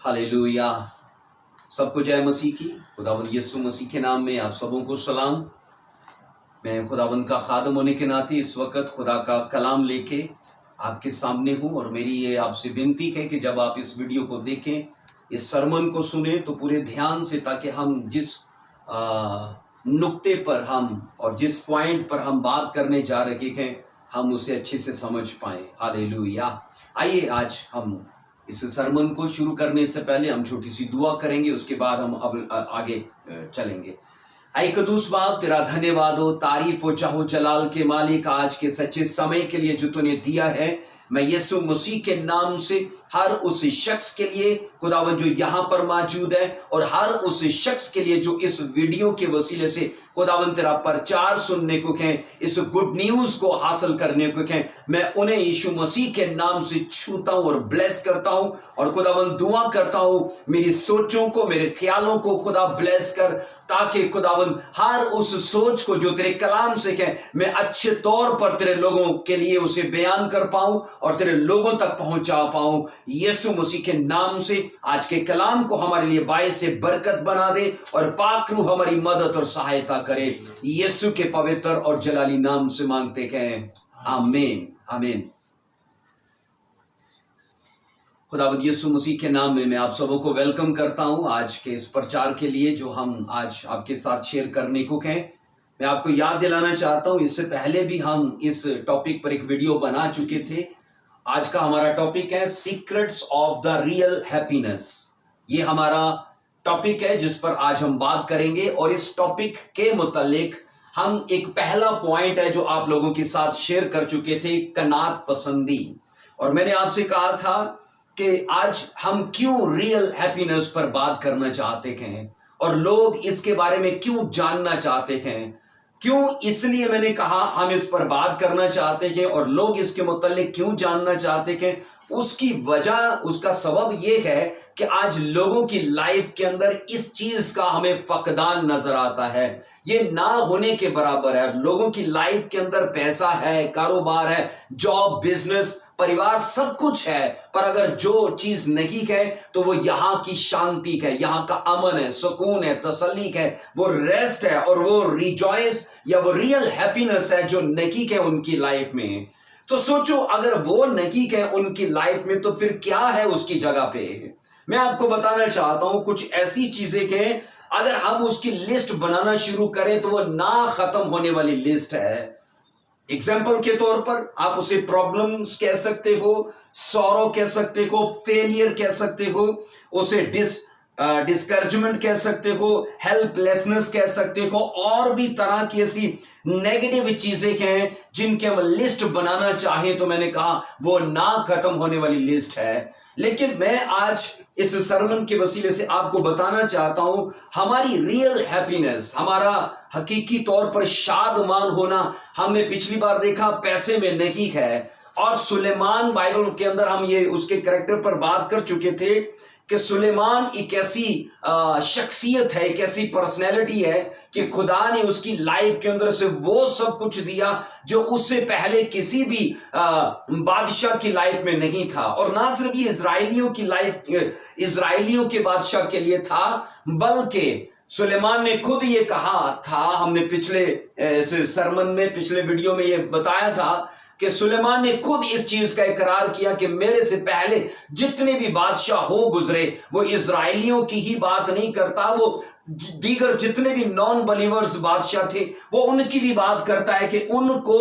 Hallelujah. सबको जय मसीह की। खुदावंद यीशु मसीह के नाम में आप सबों को सलाम। मैं खुदावंद का खादम होने के नाते इस वक्त खुदा का कलाम लेके आपके सामने हूँ और मेरी ये आपसे विनती है कि जब आप इस वीडियो को देखें, इस सरमन को सुने तो पूरे ध्यान से, ताकि हम जिस नुक्ते पर हम और जिस पॉइंट पर हम बात करने जा रहे हैं हम उसे अच्छे से समझ पाएं। हालेलुया। आइए आज हम इस सरमन को शुरू करने से पहले हम छोटी सी दुआ करेंगे, उसके बाद हम अब आगे चलेंगे। आई कदूस बाप, तेरा धन्यवाद हो, तारीफ हो चाहो जलाल के मालिक, आज के सच्चे समय के लिए जो तूने दिया है। मैं यीशु मसीह के नाम से हर उस शख्स के लिए खुदावन जो यहाँ पर मौजूद है और हर उस शख्स के लिए जो इस वीडियो के वसीले से खुदावन तेरा प्रचार सुनने को कहें, इस गुड न्यूज को हासिल करने को कहें, मैं उन्हें यीशु मसीह के नाम से छूता हूं और ब्लेस करता हूं और खुदावन दुआ करता हूं मेरी सोचों को, मेरे ख्यालों को खुदा ब्लेस कर, ताकि खुदावन हर उस सोच को जो तेरे कलाम से कहें मैं अच्छे तौर पर तेरे लोगों के लिए उसे बयान कर पाऊं और तेरे लोगों तक पहुंचा पाऊं। यीशु मसीह के नाम से आज के कलाम को हमारे लिए बायस से बरकत बना दे और पाक रूह हमारी मदद और सहायता करे। यीशु के पवित्र और जलाली नाम से मांगते हैं, आमीन आमीन। खुदावंद यीशु मसीह के नाम में मैं आप सबों को वेलकम करता हूं आज के इस प्रचार के लिए जो हम आज आपके साथ शेयर करने को कहें। मैं आपको याद दिलाना चाहता हूं, इससे पहले भी हम इस टॉपिक पर एक वीडियो बना चुके थे। आज का हमारा टॉपिक है secrets of the real happiness. ये हमारा टॉपिक है जिस पर आज हम बात करेंगे और इस टॉपिक के मुतालिक हम एक पहला पॉइंट है जो आप लोगों के साथ शेयर कर चुके थे, कनात पसंदी। और मैंने आपसे कहा था कि आज हम क्यों रियल हैप्पीनेस पर बात करना चाहते हैं और लोग इसके बारे में क्यों जानना चाहते हैं। क्यों, इसलिए मैंने कहा हम इस पर बात करना चाहते हैं और लोग इसके मुतालिक क्यों जानना चाहते हैं। उसकी वजह, उसका सबब यह है कि आज लोगों की लाइफ के अंदर इस चीज का हमें फकदान नजर आता है। ये ना होने के बराबर है। लोगों की लाइफ के अंदर पैसा है, कारोबार है, जॉब, बिजनेस, परिवार, सब कुछ है, पर अगर जो चीज नहीं है तो वो यहाँ की शांति है, यहाँ का अमन है, सुकून है, तसल्ली है, वो रेस्ट है और वो रिजॉयस या वो रियल हैप्पीनेस है जो नहीं है उनकी लाइफ में। तो सोचो, अगर वो नहीं है उनकी लाइफ में तो फिर क्या है उसकी जगह पे। मैं आपको बताना चाहता हूं कुछ ऐसी चीजें के अगर हम उसकी लिस्ट बनाना शुरू करें तो वो ना खत्म होने वाली लिस्ट है। एग्जाम्पल के तौर पर आप उसे प्रॉब्लम्स कह सकते हो, सॉरो कह सकते हो, फेलियर कह सकते हो, उसे डिस्करेजमेंट कह सकते हो, हेल्पलेसनेस कह सकते हो, और भी तरह की ऐसी नेगेटिव चीजें हैं जिनके हम लिस्ट बनाना चाहें तो मैंने कहा वो ना खत्म होने वाली लिस्ट है। लेकिन मैं आज इस सरमन के वसीले से आपको बताना चाहता हूं हमारी रियल हैप्पीनेस, हमारा हकीकी तौर पर शादमान होना, हमने पिछली बार देखा पैसे में नहीं है। और सुलेमान, बाइबल के अंदर हम ये उसके कैरेक्टर पर बात कर चुके थे कि सुलेमान एक ऐसी शख्सियत है, एक ऐसी पर्सनैलिटी है कि खुदा ने उसकी लाइफ के अंदर से वो सब कुछ दिया जो उससे पहले किसी भी बादशाह की लाइफ में नहीं था। और ना सिर्फ ये इजराइलियों की लाइफ, इजराइलियों के बादशाह के लिए था, बल्कि सुलेमान ने खुद ये कहा था, हमने पिछले सरमन में, पिछले वीडियो में ये बताया था कि सुलेमान ने खुद इस चीज का इकरार किया कि मेरे से पहले जितने भी बादशाह हो गुजरे वो इजराइलियों की ही बात नहीं करता, वो दीगर जितने भी नॉन बलीवर्स बादशाह थे वो उनकी भी बात करता है कि उनको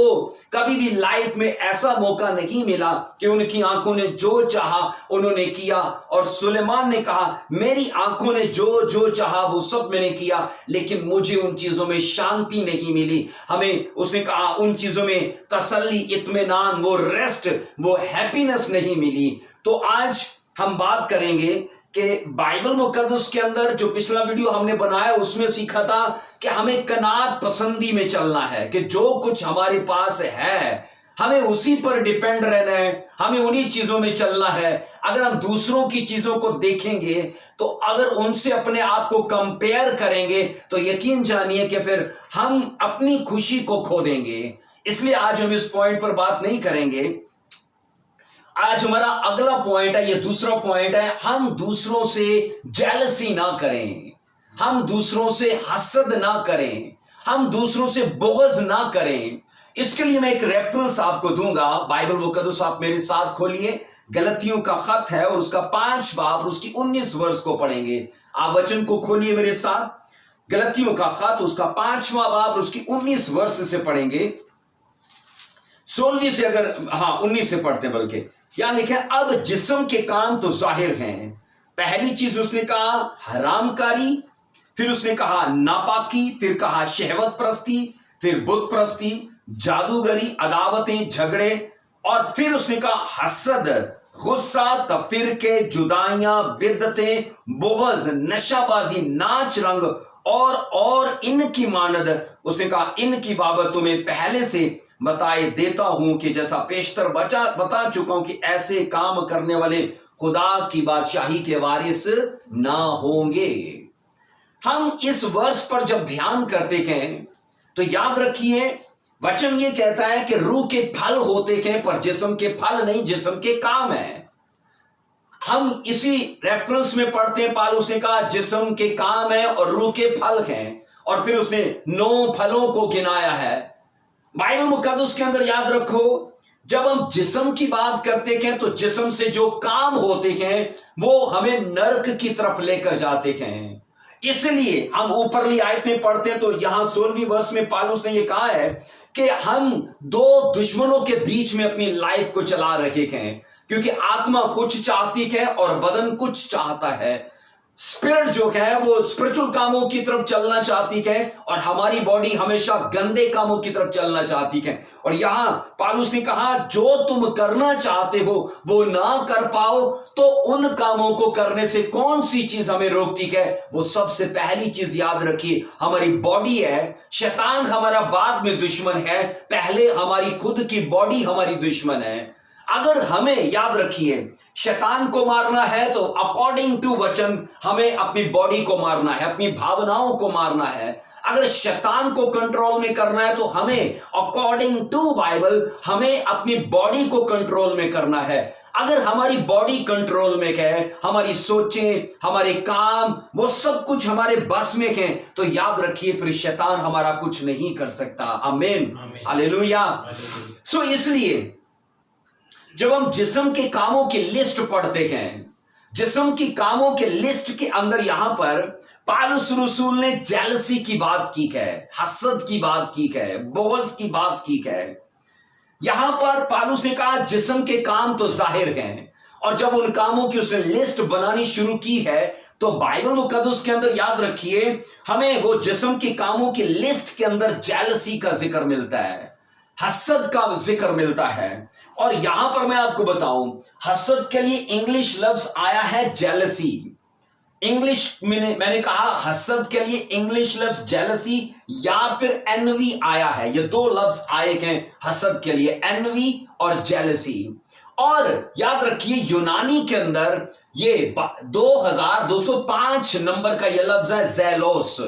कभी भी लाइफ में ऐसा मौका नहीं मिला कि उनकी आंखों ने जो चाहा उन्होंने किया। और सुलेमान ने कहा मेरी आंखों ने जो जो चाहा वो सब मैंने किया, लेकिन मुझे उन चीजों में शांति नहीं मिली। हमें, उसने कहा, उन चीजों में तसल्ली, इत्मीनान, वो रेस्ट, वो हैप्पीनेस नहीं मिली। तो आज हम बात करेंगे कि बाइबल मुकद्दस के अंदर जो पिछला वीडियो हमने बनाया उसमें सीखा था कि हमें कनात पसंदी में चलना है, कि जो कुछ हमारे पास है हमें उसी पर डिपेंड रहना है, हमें उन्हीं चीजों में चलना है। अगर हम दूसरों की चीजों को देखेंगे तो अगर उनसे अपने आप को कंपेयर करेंगे तो यकीन जानिए कि फिर हम अपनी खुशी को खो देंगे। इसलिए आज हम इस पॉइंट पर बात नहीं करेंगे। आज हमारा अगला पॉइंट है, ये दूसरा पॉइंट है, हम दूसरों से जेलसी ना करें, हम दूसरों से हसद ना करें, हम दूसरों से बुग़्ज़ ना करें। इसके लिए मैं एक रेफरेंस आपको दूंगा, बाइबल मुकद्दस आप मेरे साथ खोलिए, गलतियों का खत है और उसका 5 बाब और उसकी 19 वर्ष को पढ़ेंगे। आप वचन को खोलिए मेरे साथ, गलतियों का खत उसका 5वां बाब और उसकी 19 वर्ष से पढ़ेंगे। 16वीं से अगर 19 से पढ़ते हैं, बल्कि यहां लिखा है, अब जिस्म के काम तो जाहिर हैं। पहली चीज उसने कहा हरामकारी, फिर उसने कहा नापाकी, फिर कहा शहवत प्रस्ती, फिर बुत प्रस्ती, जादूगरी, अदावतें, झगड़े, और फिर उसने कहा हसद, गुस्सा, तफिरके, जुदाइयां, बिद्दतें, बुग़्ज़, नशाबाजी, नाच रंग और इनकी मानद। उसने कहा इनकी बाबत तुम्हें पहले से बताए देता हूं कि जैसा पेशतर बता चुका हूं कि ऐसे काम करने वाले खुदा की बादशाही के वारिस ना होंगे। हम इस वर्ष पर जब ध्यान करते हैं तो याद रखिए, वचन ये कहता है कि रूह के फल होते हैं पर जिस्म के फल नहीं, जिस्म के काम है। हम इसी रेफरेंस में पढ़ते हैं, पौलुस ने कहा जिस्म के काम है और रूह के फल हैं, और फिर उसने 9 फलों को गिनाया है। बाइबल मुकद्दस के अंदर याद रखो, जब हम जिस्म की बात करते हैं तो जिस्म से जो काम होते हैं वो हमें नरक की तरफ लेकर जाते हैं। इसलिए हम ऊपरली आयत में पढ़ते हैं तो यहां 16वीं वर्ष में पौलुस ने यह कहा है कि हम 2 दुश्मनों के बीच में अपनी लाइफ को चला रखे हैं, क्योंकि आत्मा कुछ चाहती है और बदन कुछ चाहता है। स्पिरिट जो है वो स्पिरिचुअल कामों की तरफ चलना चाहती है और हमारी बॉडी हमेशा गंदे कामों की तरफ चलना चाहती है। और यहां पौलुस ने कहा जो तुम करना चाहते हो वो ना कर पाओ तो उन कामों को करने से कौन सी चीज हमें रोकती है? वो सबसे पहली चीज याद रखिए, हमारी बॉडी है। शैतान हमारा बाद में दुश्मन है, पहले हमारी खुद की बॉडी हमारी दुश्मन है। अगर हमें याद रखिए शैतान को मारना है तो अकॉर्डिंग टू वचन हमें अपनी बॉडी को मारना है, अपनी भावनाओं को मारना है। अगर शैतान को कंट्रोल में करना है तो हमें अकॉर्डिंग टू बाइबल हमें अपनी बॉडी को कंट्रोल में करना है। अगर हमारी बॉडी कंट्रोल में है, हमारी सोचें, हमारे काम, वो सब कुछ हमारे बस में है, तो याद रखिए फिर शैतान हमारा कुछ नहीं कर सकता। आमीन, हालेलुया। सो इसलिए जब हम जिस्म के कामों की लिस्ट पढ़ते हैं, जिस्म की कामों के लिस्ट के अंदर यहां पर पौलुस रसूल ने जेलसी की बात की है, हसद की बात की है, बुग़्ज़ की बात की है। यहां पर पौलुस ने कहा जिस्म के काम तो जाहिर हैं, और जब उन कामों की उसने लिस्ट बनानी शुरू की है तो बाइबल मुकद्दस के अंदर याद रखिए हमें वो जिस्म के कामों की लिस्ट के अंदर जेलसी का जिक्र मिलता है, हसद का जिक्र मिलता है। और यहां पर मैं आपको बताऊं, हसद के लिए इंग्लिश लफ्ज आया है जेलसी। इंग्लिश में मैंने कहा हसद के लिए इंग्लिश लफ्ज जेलसी या फिर एनवी आया है। ये 2 लफ्ज आए हैं हसद के लिए, एनवी और जेलसी। और याद रखिए यूनानी के अंदर ये 2205 नंबर का ये लफ्ज है ज़ेलोस।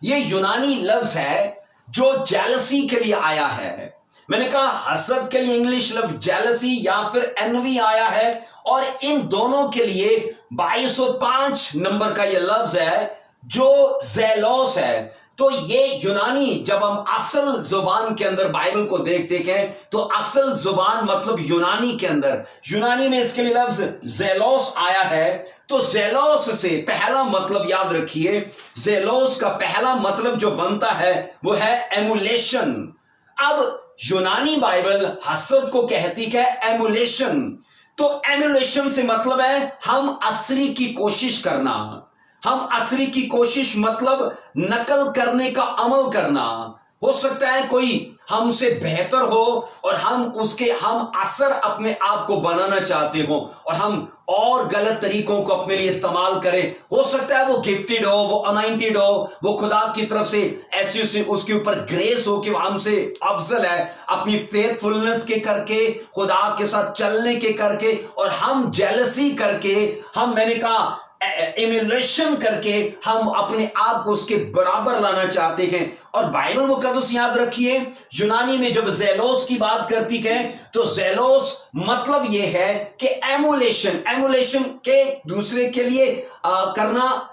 ये यूनानी लफ्ज है जो जेलसी के लिए आया है। मैंने कहा हसद के लिए इंग्लिश लफ्ज जेलसी या फिर एनवी आया है, और इन दोनों के लिए 2205 नंबर का यह लफ्ज है जो ज़ेलोस है। तो ये यूनानी, जब हम असल जुबान के अंदर बाइबल को देखते हैं तो असल जुबान मतलब यूनानी के अंदर, यूनानी में इसके लिए लफ्ज ज़ेलोस आया है। तो ज़ेलोस से पहला मतलब याद रखिए, ज़ेलोस का पहला मतलब जो बनता है वो है एमुलेशन। अब यूनानी बाइबल हसद को कहती है एमुलेशन। तो एमुलेशन से मतलब है हम असली की कोशिश करना। हम असली की कोशिश मतलब नकल करने का अमल करना। हो सकता है कोई हमसे बेहतर हो और हम असर अपने आप को बनाना चाहते हो और हम और गलत तरीकों को अपने लिए इस्तेमाल करें। हो सकता है वो गिफ्टेड हो, वो अनॉइंटेड हो, वो खुदा की तरफ से ऐसी उसके ऊपर ग्रेस हो कि वो हमसे अफजल है, अपनी फेथफुलनेस के करके, खुदा के साथ चलने के करके, और हम जेलसी करके, मैंने कहा एमुलेशन करके हम अपने आप को उसके बराबर लाना चाहते हैं। और बाइबल मुकद्दस याद रखिए, यूनानी में जब जेलोस की बात करती है तो जेलोस मतलब यह है कि एमुलेशन के दूसरे के लिए करना,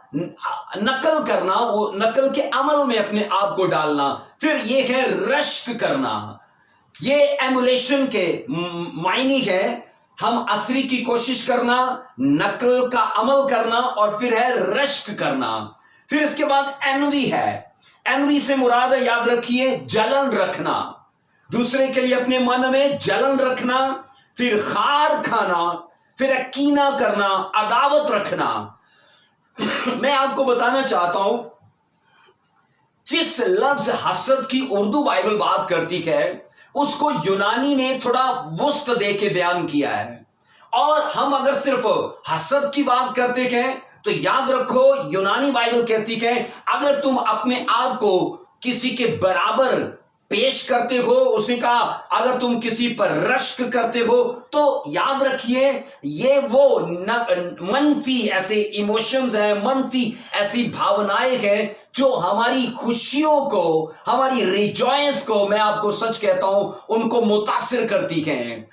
नकल करना, वो नकल के अमल में अपने आप को डालना। फिर यह है रश्क करना। ये एमुलेशन के मायने है हम असली की कोशिश करना, नकल का अमल करना, और फिर है रश्क करना। फिर इसके बाद एनवी है। एनवी से मुराद है, याद रखिए, जलन रखना, दूसरे के लिए अपने मन में जलन रखना। फिर खार खाना, फिर कीना करना, अदावत रखना। मैं आपको बताना चाहता हूं, जिस लफ्ज हसद की उर्दू बाइबल बात करती है उसको यूनानी ने थोड़ा वुस्त दे के बयान किया है। और हम अगर सिर्फ हसद की बात करते हैं तो याद रखो, यूनानी बाइबल कहती है अगर तुम अपने आप को किसी के बराबर पेश करते हो, उसने कहा अगर तुम किसी पर रश्क करते हो, तो याद रखिए ये वो मनफी ऐसे इमोशंस हैं, मनफी ऐसी भावनाएं हैं जो हमारी खुशियों को, हमारी रिजॉयंस को, मैं आपको सच कहता हूं, उनको मुतासिर करती हैं।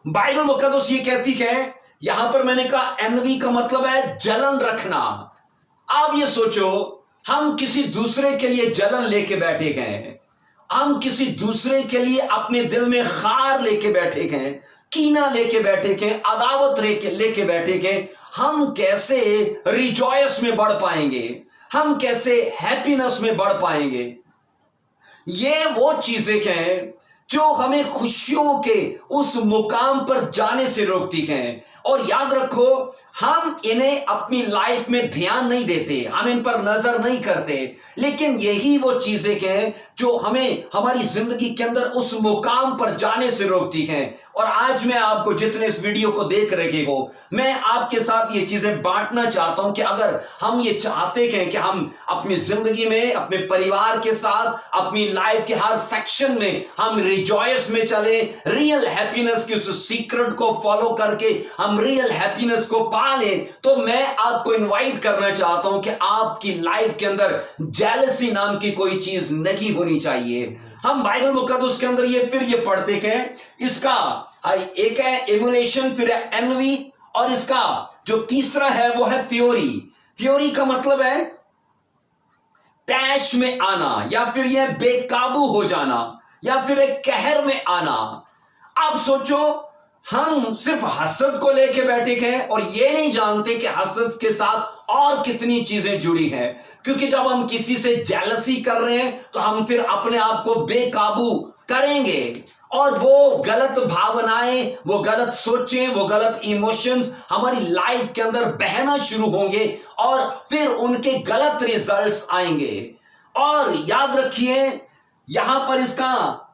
बाइबल मुकद्दस ये कहती है, यहां पर मैंने कहा एनवी का मतलब है जलन रखना। आप ये सोचो, हम किसी दूसरे के लिए जलन लेके बैठे गए, हम किसी दूसरे के लिए अपने दिल में खार लेके बैठे गए, कीना लेके बैठे गए, अदावत लेके बैठे गए। हम कैसे रिजॉयस में बढ़ पाएंगे, हम कैसे हैप्पीनेस में बढ़ पाएंगे? ये वो चीजें हैं जो हमें खुशियों के उस मुकाम पर जाने से रोकती हैं। और याद रखो, हम इन्हें अपनी लाइफ में ध्यान नहीं देते, हम इन पर नजर नहीं करते, लेकिन यही वो चीजें हैं जो हमें हमारी जिंदगी के अंदर उस मुकाम पर जाने से रोकती हैं। और आज मैं आपको, जितने इस वीडियो को देख रहे हो, मैं आपके साथ ये चीजें बांटना चाहता हूं कि अगर हम ये चाहते हैं कि हम अपनी जिंदगी में, अपने परिवार के साथ, अपनी लाइफ के हर सेक्शन में हम रिजॉयस में चले, रियल हैप्पीनेस की उस सीक्रेट को फॉलो करके हम रियल हैप्पीनेस को पा लें, तो मैं आपको इनवाइट करना चाहता हूं कि आपकी लाइफ के अंदर जेलसी नाम की कोई चीज नहीं होनी चाहिए। हम बाइबल मुकद्दस के अंदर ये पढ़ते हैं, इसका एक है एमुलेशन, फिर है एनवी, और इसका जो तीसरा है वो है फ्योरी। फ्योरी का मतलब है टैश में आना, या फिर यह बेकाबू हो जाना, या फिर एक कहर में आना। आप सोचो, हम सिर्फ हसद को लेके बैठे हैं और ये नहीं जानते कि हसद के साथ और कितनी चीजें जुड़ी हैं। क्योंकि जब हम किसी से जेलसी कर रहे हैं तो हम फिर अपने आप को बेकाबू करेंगे, और वो गलत भावनाएं, वो गलत सोचें, वो गलत इमोशंस हमारी लाइफ के अंदर बहना शुरू होंगे, और फिर उनके गलत रिजल्ट्स आएंगे। और याद रखिए, यहां पर इसका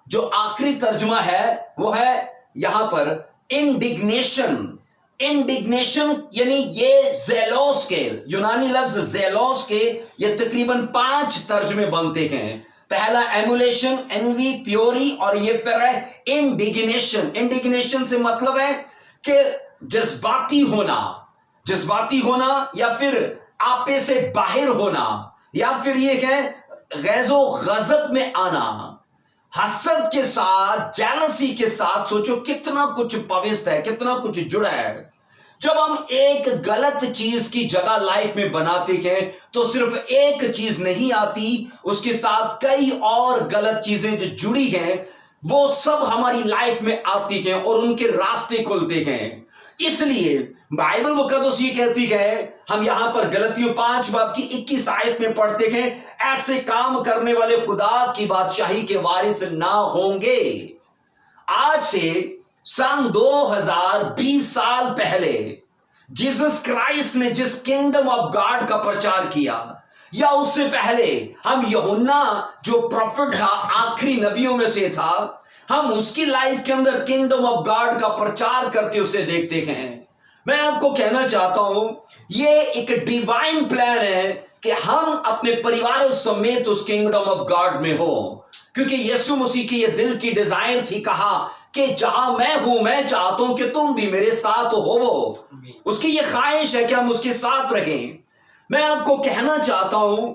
जो आखिरी तर्जुमा है वो है यहां पर इंडिग्नेशन। इंडिग्नेशन यानी ये जेलोस के, यूनानी लफ्ज जेलोस के, ये तकरीबन 5 तर्जुमे बनते हैं। पहला एमुलेशन, एनवी, फ्योरी, और ये फिर है इंडिग्नेशन। इंडिग्नेशन से मतलब है कि जज्बाती होना, या फिर आपे से बाहर होना, या फिर ये है गैज़ो गजब में आना। हसद के साथ, जेलसी के साथ सोचो कितना कुछ पवित्र है, कितना कुछ जुड़ा है। जब हम एक गलत चीज की जगह लाइफ में बनाते हैं तो सिर्फ एक चीज नहीं आती, उसके साथ कई और गलत चीजें जो जुड़ी हैं वो सब हमारी लाइफ में आती हैं और उनके रास्ते खुलते हैं। इसलिए बाइबल मुकद्दस ये कहती है, हम यहां पर गलतियों 5 बाब की 21 आयत में पढ़ते हैं, ऐसे काम करने वाले खुदा की बादशाही के वारिस ना होंगे। आज से सन 2020 साल पहले जीसस क्राइस्ट ने जिस किंगडम ऑफ गॉड का प्रचार किया, या उससे पहले हम यूहन्ना जो प्रोफेट था, आखिरी नबियों में से था, हम उसकी लाइफ के अंदर किंगडम ऑफ गॉड का प्रचार करते उसे देखते हैं। मैं आपको कहना चाहता हूं, ये एक डिवाइन प्लान है कि हम अपने परिवारों समेत उस किंगडम ऑफ गॉड में हो, क्योंकि यीशु मसीह की ये दिल की डिजायर थी, कहा कि जहां मैं हूं मैं चाहता हूं कि तुम भी मेरे साथ हो। उसकी ये ख्वाहिश है कि हम उसके साथ रहें। मैं आपको कहना चाहता हूं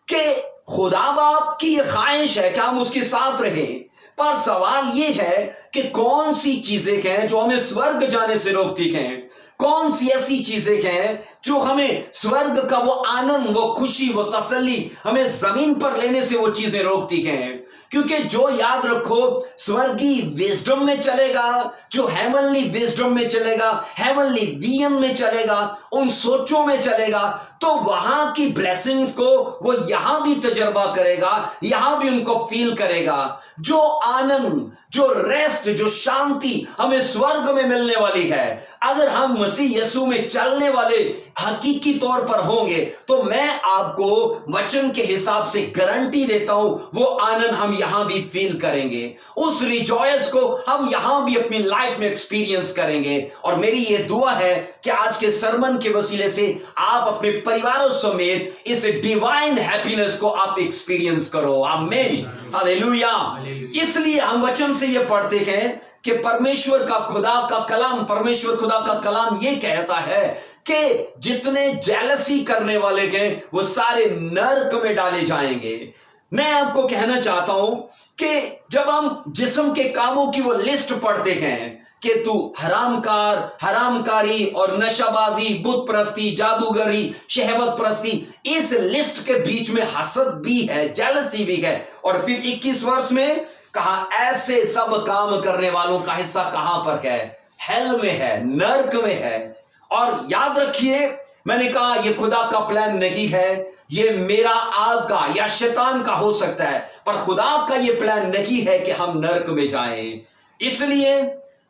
कि खुदा बाप की ये ख्वाहिश है कि हम उसके साथ रहें, पर सवाल ये है कि कौन सी चीजें हैं जो हमें स्वर्ग जाने से रोकती हैं, कौन सी ऐसी चीजें हैं जो हमें स्वर्ग का वो आनंद, वो खुशी, वो तसल्ली हमें जमीन पर लेने से वो चीजें रोकती हैं। क्योंकि जो, याद रखो, स्वर्गीय विजडम में चलेगा, जो हेवनली विजडम में चलेगा, हेवनली विजन में चलेगा, उन सोचों में चलेगा, तो वहां की ब्लेसिंग्स को वो यहां भी तजर्बा करेगा, यहां भी उनको फील करेगा। जो आनंद, जो रेस्ट, जो शांति हमें स्वर्ग में मिलने वाली है, अगर हम मसीह यीशु में चलने वाले हकीकी तौर पर होंगे, तो मैं आपको वचन के हिसाब से गारंटी देता हूं वो आनंद हम यहां भी फील करेंगे, उस रिजॉयस को हम यहां भी अपनी लाइफ में एक्सपीरियंस करेंगे। और मेरी ये दुआ है कि आज के सरमन के वसीले से आप अपने परिवारों समेत इस डिवाइन हैप्पीनेस को आप एक्सपीरियंस करो। आमीन, हालेलुया। इसलिए हम वचन से ये पढ़ते हैं कि परमेश्वर का खुदा का कलाम, परमेश्वर खुदा का कलाम ये कहता है कि जितने जेलसी करने वाले हैं वो सारे नरक में डाले जाएंगे। मैं आपको कहना चाहता हूं कि जब हम जिस्म के कामों की वो लिस्ट पढ़ते हैं कि तू हरामकार, हरामकारी और नशाबाजी, बुत प्रस्ती, जादूगरी, शहवत प्रस्ती, इस लिस्ट के बीच में हसद भी है, जेलसी भी है। और फिर 21 वर्ष में कहा ऐसे सब काम करने वालों का हिस्सा कहां पर है? हेल में है, नर्क में है। और याद रखिए, मैंने कहा यह खुदा का प्लान नहीं है, ये मेरा, आपका या शैतान का हो सकता है, पर खुदा का यह प्लान नहीं है कि हम नर्क में जाएं। इसलिए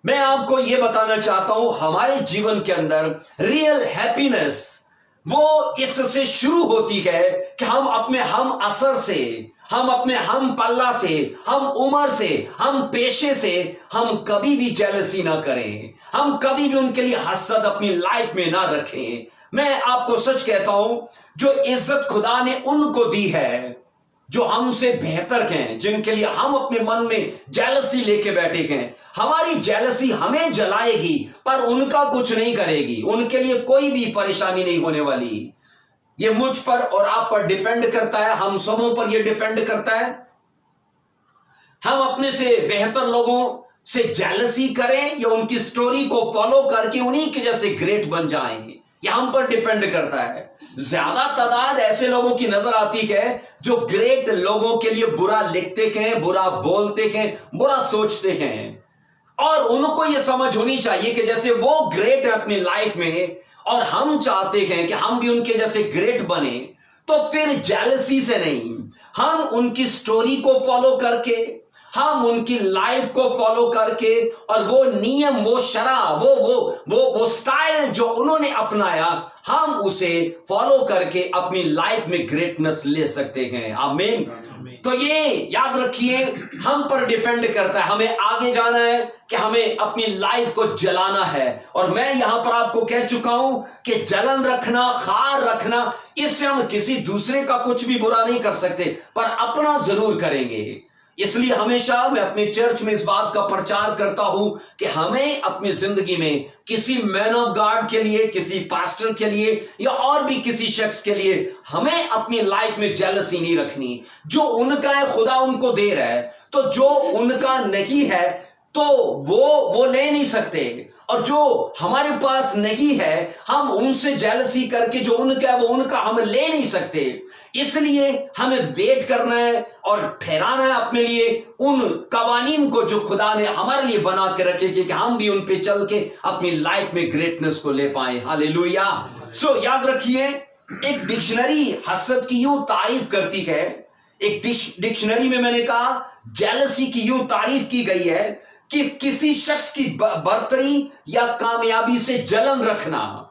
मैं आपको यह बताना चाहता हूं, हमारे जीवन के अंदर रियल हैप्पीनेस वो इससे शुरू होती है कि हम अपने हम असर से, हम अपने हम पल्ला से, हम उम्र से, हम पेशे से हम कभी भी जेलसी ना करें, हम कभी भी उनके लिए हसद अपनी लाइफ में ना रखें। मैं आपको सच कहता हूं, जो इज्जत खुदा ने उनको दी है जो हमसे बेहतर हैं, जिनके लिए हम अपने मन में जेलसी लेके बैठे हैं, हमारी जेलसी हमें जलाएगी पर उनका कुछ नहीं करेगी, उनके लिए कोई भी परेशानी नहीं होने वाली। ये मुझ पर और आप पर डिपेंड करता है, हम सबों पर ये डिपेंड करता है। हम अपने से बेहतर लोगों से जेलसी करें या उनकी स्टोरी को फॉलो करके उन्हीं के जैसे ग्रेट बन जाएंगे, यह हम पर डिपेंड करता है। ज्यादा तादाद ऐसे लोगों की नजर आती है जो ग्रेट लोगों के लिए बुरा लिखते हैं, बुरा बोलते हैं, बुरा सोचते हैं, और उनको यह समझ होनी चाहिए कि जैसे वो ग्रेट है अपनी लाइफ में और हम चाहते हैं कि हम भी उनके जैसे ग्रेट बने, तो फिर जेलसी से नहीं, हम उनकी स्टोरी को फॉलो करके, हम उनकी लाइफ को फॉलो करके, और वो नियम, वो शराब, वो स्टाइल जो उन्होंने अपनाया, हम उसे फॉलो करके अपनी लाइफ में ग्रेटनेस ले सकते हैं। आमीन। तो ये याद रखिए, हम पर डिपेंड करता है, हमें आगे जाना है कि हमें अपनी लाइफ को जलाना है। और मैं यहां पर आपको कह चुका हूं कि जलन रखना, खार रखना, इससे हम किसी दूसरे का कुछ भी बुरा नहीं कर सकते, पर अपना जरूर करेंगे। इसलिए हमेशा मैं अपने चर्च में इस बात का प्रचार करता हूं कि हमें अपनी जिंदगी में किसी मैन ऑफ गॉड के लिए, किसी पास्टर के लिए या और भी किसी शख्स के लिए हमें अपनी लाइफ में जेलसी नहीं रखनी। जो उनका है खुदा उनको दे रहा है, तो जो उनका नहीं है तो वो ले नहीं सकते, और जो हमारे पास नहीं है हम उनसे जेलसी करके जो उनका है वो उनका हम ले नहीं सकते। इसलिए हमें वेट करना है और ठहराना है अपने लिए उन कवानीन को जो खुदा ने हमारे लिए बना के रखे कि हम भी उन पे चल के अपनी लाइफ में ग्रेटनेस को ले पाए। हालेलुया। सो याद रखिए, एक डिक्शनरी हसद की यूं तारीफ करती है, एक डिक्शनरी में मैंने कहा जेलसी की यूं तारीफ की गई है कि किसी शख्स की बर्तरी या कामयाबी से जलन रखना।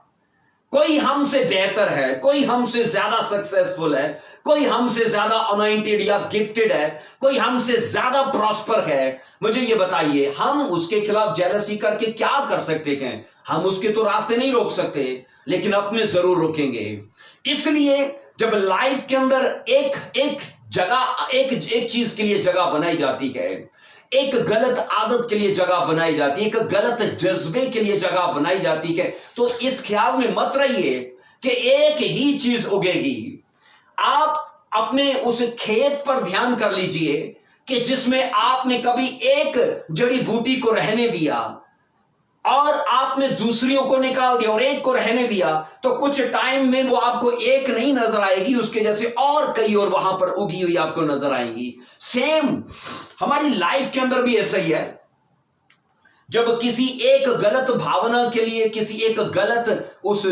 कोई हमसे बेहतर है, कोई हमसे ज्यादा सक्सेसफुल है, कोई हमसे ज्यादा अनॉइंटेड या गिफ्टेड है, कोई हमसे ज्यादा प्रॉस्पर है, मुझे ये बताइए हम उसके खिलाफ जेलसी करके क्या कर सकते हैं? हम उसके तो रास्ते नहीं रोक सकते, लेकिन अपने जरूर रोकेंगे। इसलिए जब लाइफ के अंदर एक जगह, एक चीज के लिए जगह बनाई जाती है, एक गलत आदत के लिए जगह बनाई जाती है, एक गलत जज्बे के लिए जगह बनाई जाती है, तो इस ख्याल में मत रहिए कि एक ही चीज उगेगी। आप अपने उस खेत पर ध्यान कर लीजिए कि जिसमें आपने कभी एक जड़ी बूटी को रहने दिया और आपने दूसरियों को निकाल दिया और एक को रहने दिया, तो कुछ टाइम में वो आपको एक नहीं नजर आएगी, उसके जैसे और कई और वहां पर उगी हुई आपको नजर आएंगी। सेम हमारी लाइफ के अंदर भी ऐसा ही है। जब किसी एक गलत भावना के लिए, किसी एक गलत उस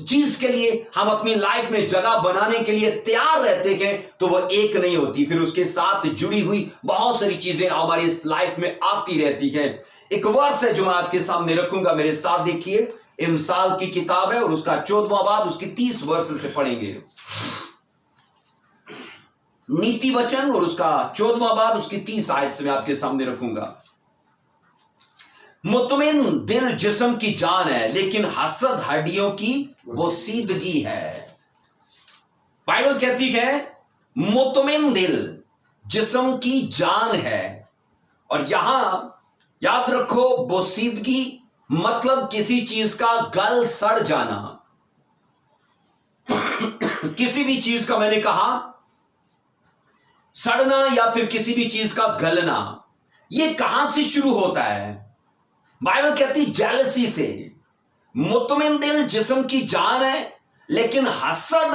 चीज के लिए हम अपनी लाइफ में जगह बनाने के लिए तैयार रहते हैं, तो वह एक नहीं होती, फिर उसके साथ जुड़ी हुई बहुत सारी चीजें हमारी इस लाइफ में आती रहती हैं। एक वर्स है जो मैं आपके सामने रखूंगा, मेरे साथ देखिए। इमसाल की किताब है और उसका 14वां बाब, उसकी 30 वर्ष से पढ़ेंगे। नीति वचन और उसका 14वां बाब, उसकी 30 आयत से मैं आपके सामने रखूंगा। मुतमिन दिल जिस्म की जान है, लेकिन हसद हड्डियों की बोसीदगी है। बाइबल कहती है मुतमिन दिल जिस्म की जान है, और यहां याद रखो बोसीदगी मतलब किसी चीज का गल सड़ जाना। किसी भी चीज का, मैंने कहा, सड़ना या फिर किसी भी चीज का गलना, यह कहां से शुरू होता है? बाइबल कहती जेलसी से। मुतमिन दिल जिस्म की जान है, लेकिन हसद,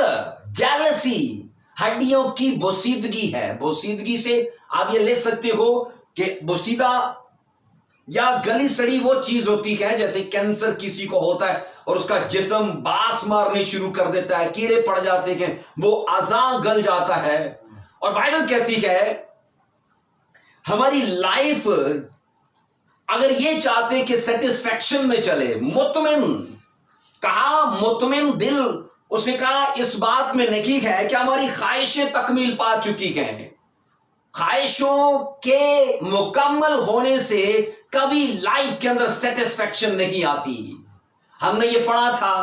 जेलसी हड्डियों की बोसीदगी है। बोसीदगी से आप ये ले सकते हो कि बोसीदा या गली सड़ी वो चीज होती है, जैसे कैंसर किसी को होता है और उसका जिस्म बास मारने शुरू कर देता है, कीड़े पड़ जाते हैं, वो अज़ा गल जाता है। और बाइबल कहती है हमारी लाइफ अगर ये चाहते कि सेटिस्फैक्शन में चले, मुतमिन कहा, मुतमिन दिल, उसने कहा इस बात में नहीं है कि हमारी ख्वाहिशें तकमील पा चुकी हैं। ख्वाहिशों के मुकम्मल होने से कभी लाइफ के अंदर सेटिस्फैक्शन नहीं आती। हमने ये पढ़ा था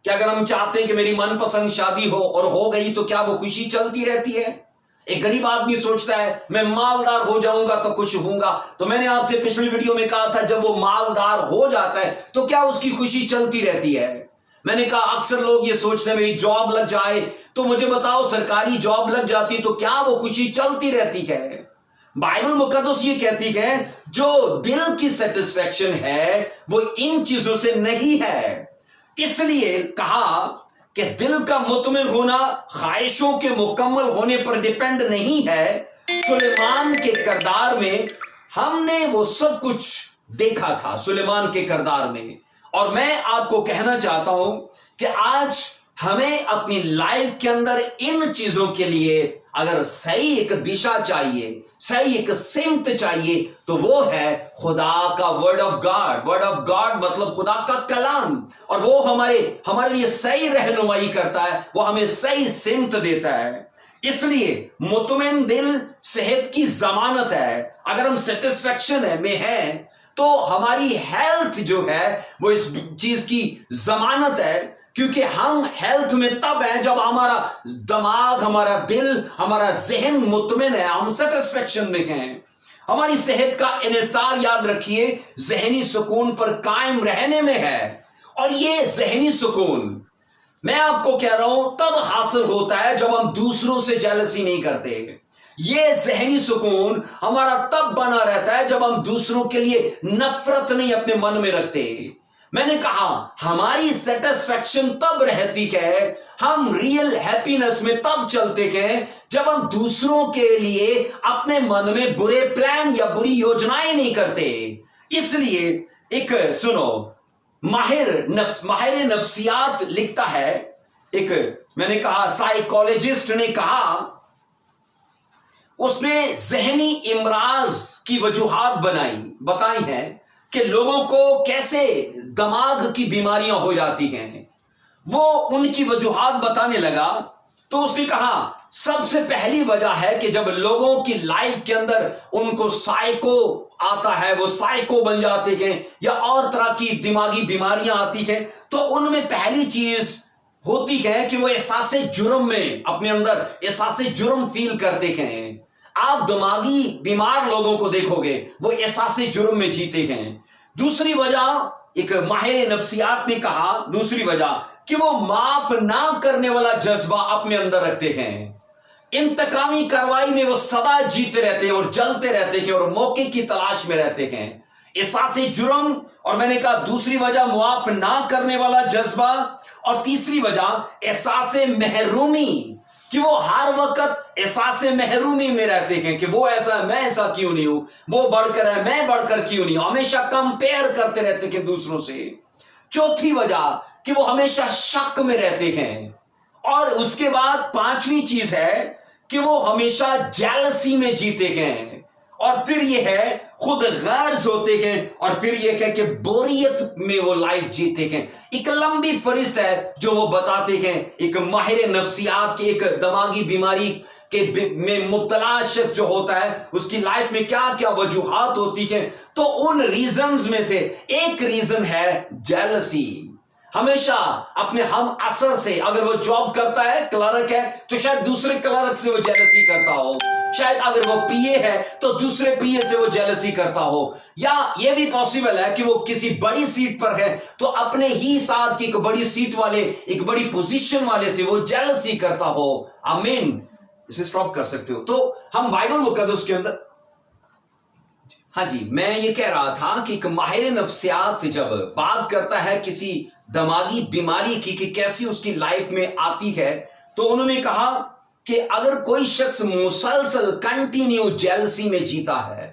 कि अगर हम चाहते हैं कि मेरी मनपसंद शादी हो और हो गई, तो क्या वो खुशी चलती रहती है? एक गरीब आदमी सोचता है मैं मालदार हो जाऊंगा तो खुश होऊंगा। तो मैंने आपसे पिछली वीडियो में कहा था, जब वो मालदार हो जाता है तो क्या उसकी खुशी चलती रहती है? मैंने कहा अक्सर लोग ये सोचते हैं मेरी जॉब लग जाए, तो मुझे बताओ सरकारी जॉब लग जाती तो क्या वो खुशी चलती रहती है? बाइबल मुकद्दस ये कहती है जो दिल की सेटिस्फैक्शन है वो इन चीजों से नहीं है। इसलिए कहा कि दिल का मुतमिन होना ख्वाहिशों के मुकम्मल होने पर डिपेंड नहीं है। सुलेमान के किरदार में हमने वो सब कुछ देखा था, सुलेमान के किरदार में। और मैं आपको कहना चाहता हूं कि आज हमें अपनी लाइफ के अंदर इन चीजों के लिए अगर सही एक दिशा चाहिए, सही एक सिमत चाहिए, तो वो है खुदा का word of God. Word of God मतलब खुदा का कलाम, और वो हमारे लिए सही रहनुमाई करता है, वो हमें सही सिमत देता है। इसलिए मुतमिन दिल सेहत की जमानत है। अगर हम सेटिस्फैक्शन में हैं तो हमारी हेल्थ जो है वो इस चीज की जमानत है, क्योंकि हम हेल्थ में तब हैं जब हमारा दिमाग, हमारा दिल, हमारा जहन मुतमिन है, हम सेटिस्फैक्शन में हैं। हमारी सेहत का इन्हिसार, याद रखिए, जहनी सुकून पर कायम रहने में है। और ये जहनी सुकून मैं आपको कह रहा हूं तब हासिल होता है जब हम दूसरों से जेलसी नहीं करते। ये जहनी सुकून हमारा तब बना रहता है जब हम दूसरों के लिए नफरत नहीं अपने मन में रखते। मैंने कहा हमारी सेटिस्फैक्शन तब रहती है, हम रियल हैप्पीनेस में तब चलते हैं जब हम दूसरों के लिए अपने मन में बुरे प्लान या बुरी योजनाएं नहीं करते। इसलिए एक सुनो, माहिर नफ्सियात लिखता है, एक मैंने कहा साइकोलॉजिस्ट ने कहा, उसने जहनी इमराज की वजूहात बताई हैं कि लोगों को कैसे दिमाग की बीमारियां हो जाती हैं। वो उनकी वजूहात बताने लगा तो उसने कहा सबसे पहली वजह है कि जब लोगों की लाइफ के अंदर उनको साइको आता है, वो साइको बन जाते हैं या और तरह की दिमागी बीमारियां आती हैं, तो उनमें पहली चीज होती है कि वो एहसास जुर्म में अपने अंदर एहसास जुर्म फील करते हैं। आप दिमागी बीमार लोगों को देखोगे वो एहसास जुर्म में जीते हैं। दूसरी वजह, एक माहिर नफ्सियात ने कहा, दूसरी वजह कि वो माफ ना करने वाला जज्बा अपने अंदर रखते हैं। इंतकामी कार्रवाई में वो सदा जीते रहते हैं और जलते रहते हैं और मौके की तलाश में रहते हैं। एहसास जुर्म, और मैंने कहा दूसरी वजह माफ ना करने वाला जज्बा, और तीसरी वजह एहसास महरूमी, कि वो हर वक्त एहसास महरूमी में रहते हैं कि वो ऐसा, मैं ऐसा क्यों नहीं हूं, वो बढ़कर है, मैं बढ़कर क्यों नहीं हूं, हमेशा कंपेयर करते रहते हैं दूसरों से। चौथी वजह कि वो हमेशा शक में रहते हैं। और उसके बाद पांचवी चीज है कि वो हमेशा जेलसी में जीते गए। और फिर ये है खुद गर्ज होते हैं, और फिर ये है कि बोरियत में वो लाइफ जीते हैं। एक लंबी फरिस्त है जो वो बताते हैं, एक माहिर नफ्सियात की एक दिमागी बीमारी के में मुब्तला शख्स जो होता है उसकी लाइफ में क्या क्या वजूहात होती हैं। तो उन रीजंस में से एक रीजन है जेलसी। हमेशा अपने हम असर से, अगर वो जॉब करता है, क्लर्क है, तो शायद दूसरे क्लर्क से वो जेलसी करता हो, शायद अगर वो पीए है तो दूसरे पीए से वो जेलसी करता हो, या ये भी पॉसिबल है कि वो किसी बड़ी सीट पर है तो अपने ही साथ की एक बड़ी सीट वाले, एक बड़ी पोजीशन वाले से वो जेलसी करता हो। आमीन। इसे स्टॉप कर सकते हो। तो हम बाइबल मुकद्दस के अंदर, हाँ जी, मैं ये कह रहा था कि एक माहिर नफ्सियात जब बात करता है किसी दिमागी बीमारी की कि कैसी उसकी लाइफ में आती है, तो उन्होंने कहा कि अगर कोई शख्स मुसलसल कंटिन्यू जेलसी में जीता है,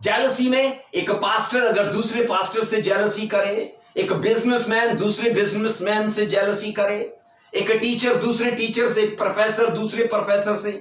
जेलसी में एक पास्टर अगर दूसरे पास्टर से जेलसी करे, एक बिजनेसमैन दूसरे बिजनेसमैन से जेलसी करे, एक टीचर दूसरे टीचर से, प्रोफेसर दूसरे प्रोफेसर से,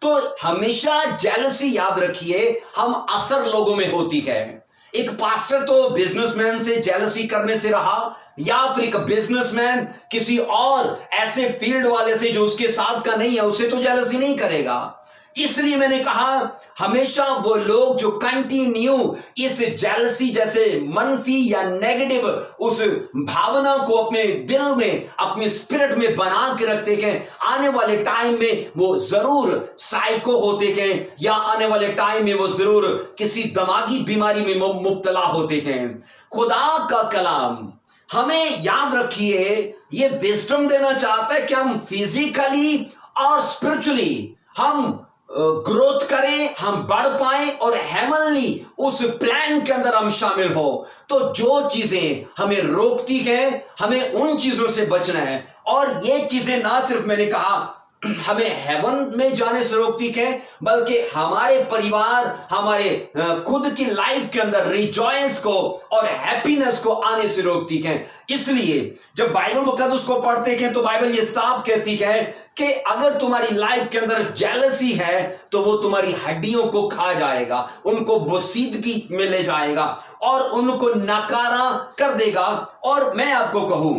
तो हमेशा जेलसी याद रखिए हम असर लोगों में होती है। एक पास्टर तो बिजनेसमैन से जेलसी करने से रहा, या फिर एक बिजनेसमैन किसी और ऐसे फील्ड वाले से जो उसके साथ का नहीं है उससे तो जेलसी नहीं करेगा। इसलिए मैंने कहा हमेशा वो लोग जो कंटिन्यू इस जेलसी जैसे मनफी या नेगेटिव उस भावना को अपने दिल में, अपने स्पिरिट में बना के रखते हैं, आने वाले टाइम में वो जरूर साइको होते हैं, या आने वाले टाइम में वो जरूर किसी दिमागी बीमारी में मुब्तला होते हैं। खुदा का कलाम हमें याद रखिए ये विजडम देना चाहता है कि हम फिजिकली और स्पिरिचुअली हम ग्रोथ करें, हम बढ़ पाएं और हेवनली उस प्लान के अंदर हम शामिल हो। तो जो चीजें हमें रोकती हैं हमें उन चीजों से बचना है। और ये चीजें ना सिर्फ मैंने कहा हमें हेवन में जाने से रोकती है, बल्कि हमारे परिवार, हमारे खुद की लाइफ के अंदर रिजॉयंस को और हैप्पीनेस को आने से रोकती है। इसलिए जब बाइबल मुकद्दस को पढ़ते हैं तो बाइबल ये साफ कहती है कि अगर तुम्हारी लाइफ के अंदर जेलसी है तो वो तुम्हारी हड्डियों को खा जाएगा, उनको बोसीदगी में ले जाएगा और उनको नकारा कर देगा। और मैं आपको कहूं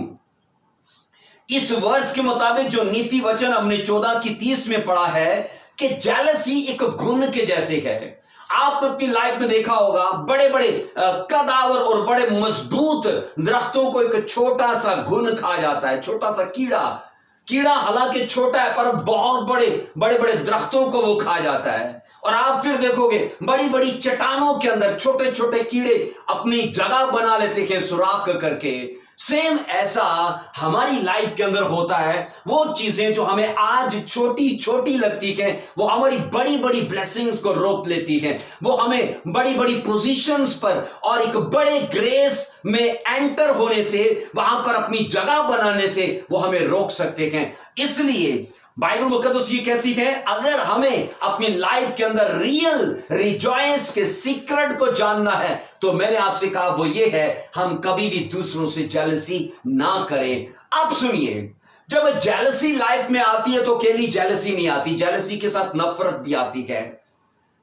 इस वर्ष के मुताबिक जो नीति वचन हमने 14:30 में पढ़ा है कि जेलसी एक घुन के जैसे है। आप अपनी लाइफ में देखा होगा बड़े बड़े कदावर और बड़े मजबूत दरख्तों को एक छोटा सा घुन खा जाता है, छोटा सा कीड़ा हालांकि छोटा है पर बहुत बड़े बड़े दरख्तों को वो खा जाता है। और आप फिर देखोगे बड़ी बड़ी चट्टानों के अंदर छोटे छोटे कीड़े अपनी जगह बना लेते हैं सुराख करके। सेम ऐसा हमारी लाइफ के अंदर होता है। वो चीजें जो हमें आज छोटी छोटी लगती हैं वो हमारी बड़ी बड़ी ब्लेसिंग्स को रोक लेती हैं, वो हमें बड़ी बड़ी पोजीशंस पर और एक बड़े ग्रेस में एंटर होने से, वहां पर अपनी जगह बनाने से वो हमें रोक सकते हैं। इसलिए बाइबल मुकद्दस ये कहती है अगर हमें अपनी लाइफ के अंदर रियल रिजॉयंस के सीक्रेट को जानना है तो मैंने आपसे कहा वो ये है हम कभी भी दूसरों से जेलसी ना करें। अब सुनिए, जब जेलसी लाइफ में आती है तो अकेली जेलसी नहीं आती, जेलसी के साथ नफरत भी आती है,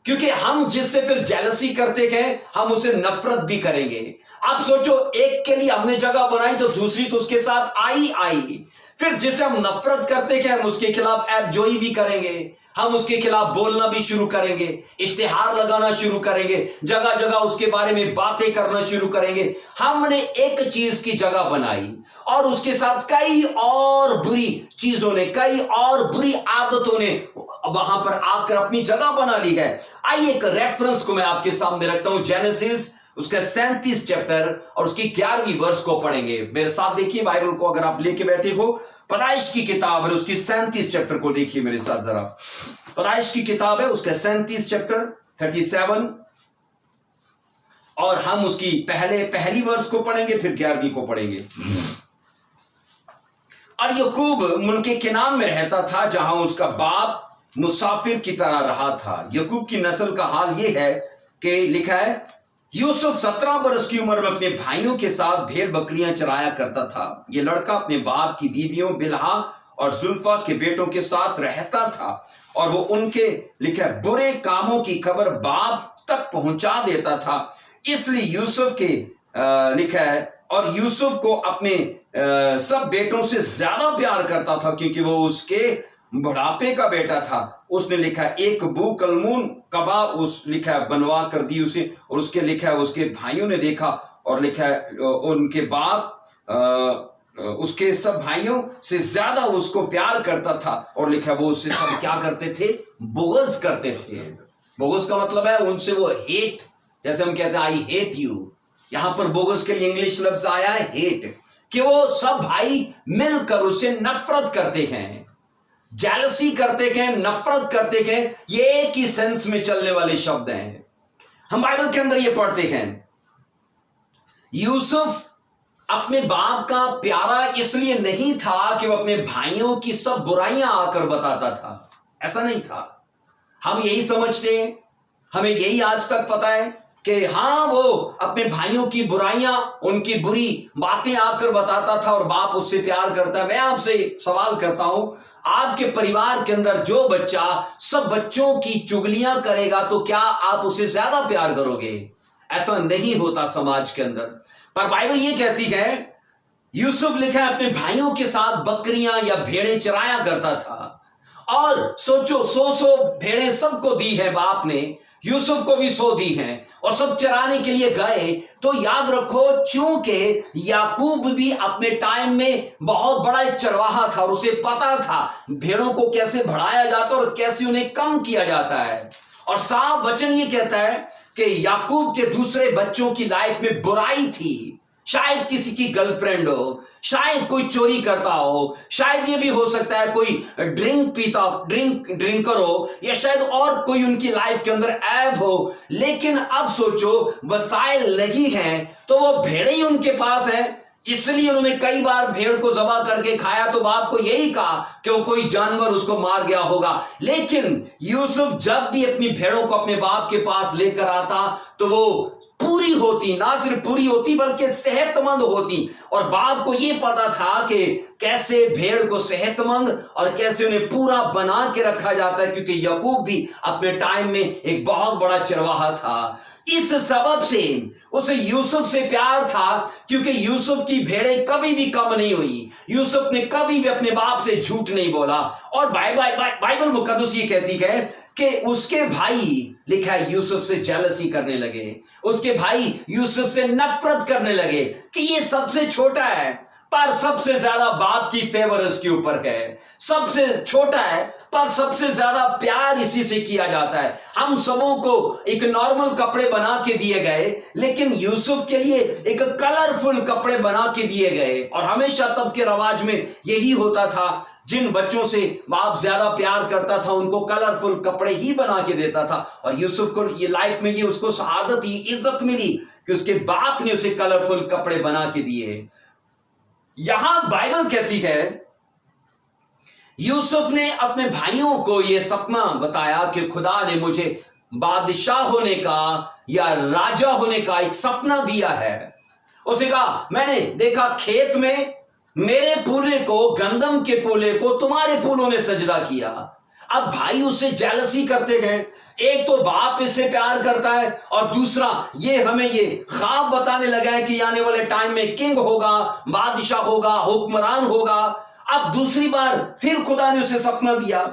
क्योंकि हम जिससे फिर जेलसी करते हैं हम उसे नफरत भी करेंगे। आप सोचो एक के लिए हमने जगह बनाई तो दूसरी तो उसके साथ आई, फिर जिसे हम नफरत करते हैं हम उसके खिलाफ ऐबजोई भी करेंगे, हम उसके खिलाफ बोलना भी शुरू करेंगे, इश्तिहार लगाना शुरू करेंगे, जगह जगह उसके बारे में बातें करना शुरू करेंगे। हमने एक चीज की जगह बनाई और उसके साथ कई और बुरी चीजों ने, कई और बुरी आदतों ने वहां पर आकर अपनी जगह बना ली है। आइए एक रेफरेंस को मैं आपके सामने रखता हूं, जेनेसिस उसका 37 चैप्टर और उसकी 11वीं वर्ष को पढ़ेंगे। मेरे साथ देखिए बाइबल को, अगर आप लेके बैठे हो, पैदाइश की किताब है उसकी 37 चैप्टर को देखिए मेरे साथ जरा। पैदाइश की किताब है उसका 37 चैप्टर 37, और हम उसकी पहली वर्ष को पढ़ेंगे, फिर 11वीं को पढ़ेंगे। और यकूब मुल्के केनान में रहता था, जहां उसका बाप मुसाफिर की तरह रहा था। यकूब की नस्ल का हाल यह है कि लिखा है, यूसुफ 17 वर्ष की उम्र में अपने भाइयों के साथ भेड़ बकरियां चराया करता था। यह लड़का अपने बाप की बीवियों बिलहा और जुल्फा के बेटों के साथ रहता था, और वो उनके लिखा है बुरे कामों की खबर बाप तक पहुंचा देता था। इसलिए यूसुफ के लिखा है, और यूसुफ को अपने सब बेटों से ज्यादा प्यार करता था, क्योंकि वो उसके बुढ़ापे का बेटा था। उसने लिखा एक बू कलमून कबा उस लिखा है बनवा कर दी उसे, और उसके लिखा है उसके भाइयों ने देखा, और लिखा है उनके बाप उसके सब भाइयों से ज्यादा उसको प्यार करता था, और लिखा है वो उससे सब क्या करते थे, बुग़्ज़ करते थे। बुग़्ज़ का मतलब है उनसे वो हेट, जैसे हम कहते हैं आई हेट यू, यहां पर बुग़्ज़ के लिए इंग्लिश लफ्ज आया है हेट, कि वो सब भाई मिलकर उसे नफरत करते हैं, जेलसी करते हैं, नफरत करते हैं। ये एक ही सेंस में चलने वाले शब्द हैं। हम बाइबल के अंदर ये पढ़ते हैं, यूसुफ अपने बाप का प्यारा इसलिए नहीं था कि वो अपने भाइयों की सब बुराइयां आकर बताता था, ऐसा नहीं था। हम यही समझते हैं, हमें यही आज तक पता है कि हाँ वो अपने भाइयों की बुराइयां, उनकी बुरी बातें आकर बताता था, और बाप उससे प्यार करता है। मैं आपसे सवाल करता हूं, आपके परिवार के अंदर जो बच्चा सब बच्चों की चुगलियां करेगा, तो क्या आप उसे ज्यादा प्यार करोगे? ऐसा नहीं होता समाज के अंदर। पर बाइबल ये कहती है, यूसुफ लिखा है अपने भाइयों के साथ बकरियां या भेड़ें चराया करता था, और सोचो 100 भेड़ें सबको दी है बाप ने, यूसुफ को भी 100 दी हैं, और सब चराने के लिए गए। तो याद रखो, चूंकि याकूब भी अपने टाइम में बहुत बड़ा एक चरवाहा था, और उसे पता था भेड़ों को कैसे बढ़ाया जाता है और कैसे उन्हें कम किया जाता है। और साफ वचन ये कहता है कि याकूब के दूसरे बच्चों की लाइफ में बुराई थी, शायद किसी की गर्लफ्रेंड हो, शायद कोई चोरी करता हो, शायद ये भी हो सकता है कोई ड्रिंकर हो, या शायद और कोई उनकी लाइफ के अंदर ऐब हो। लेकिन अब सोचो, वसाइल लगी हैं, तो वो भेड़े ही उनके पास है, इसलिए उन्होंने कई बार भेड़ को ज़बह करके खाया। तो बाप को यही कहा कि वो कोई जानवर उसको मार गया होगा। लेकिन यूसुफ जब भी अपनी भेड़ों को अपने बाप के पास लेकर आता, तो वो पूरी होती, ना सिर्फ पूरी होती बल्कि सेहतमंद होती। और बाप को यह पता था कि कैसे भेड़ को सेहतमंद और कैसे उन्हें पूरा बना के रखा जाता है, क्योंकि याकूब भी अपने टाइम में एक बहुत बड़ा चरवाहा था। इस सबब से उसे यूसुफ से प्यार था, क्योंकि यूसुफ की भेड़ें कभी भी कम नहीं हुई। यूसुफ ने कभी भी अपने बाप से झूठ नहीं बोला। और बाइबल मुकद्दस ये कहती है कि उसके भाई लिखा है यूसुफ से जेलसी करने लगे, उसके भाई यूसुफ से नफरत करने लगे कि ये सबसे छोटा है, पर सबसे ज्यादा बाप की फेवर इसके ऊपर है। सबसे छोटा है पर सबसे ज्यादा प्यार इसी से किया जाता है। हम सबों को एक नॉर्मल कपड़े बना के दिए गए, लेकिन यूसुफ के लिए एक कलरफुल कपड़े बना के दिए गए। और हमेशा तब के रवाज में यही होता था, जिन बच्चों से बाप ज्यादा प्यार करता था उनको कलरफुल कपड़े ही बना के देता था। और यूसुफ को ये लाइफ में ये उसको शहादत ही इज्जत मिली कि उसके बाप ने उसे कलरफुल कपड़े बना के दिए। यहां बाइबल कहती है यूसुफ ने अपने भाइयों को यह सपना बताया कि खुदा ने मुझे बादशाह होने का या राजा होने का एक सपना दिया है। उसने कहा, मैंने देखा खेत में मेरे पूले को, गंदम के पूले को तुम्हारे पूलों ने सजदा किया। अब भाई उससे जेलसी करते गए। एक तो बाप इससे प्यार करता है, और दूसरा ये हमें ये ख्वाब बताने लगा है कि आने वाले टाइम में किंग होगा, बादशाह होगा, हुक्मरान होगा। अब दूसरी बार फिर खुदा ने उसे सपना दिया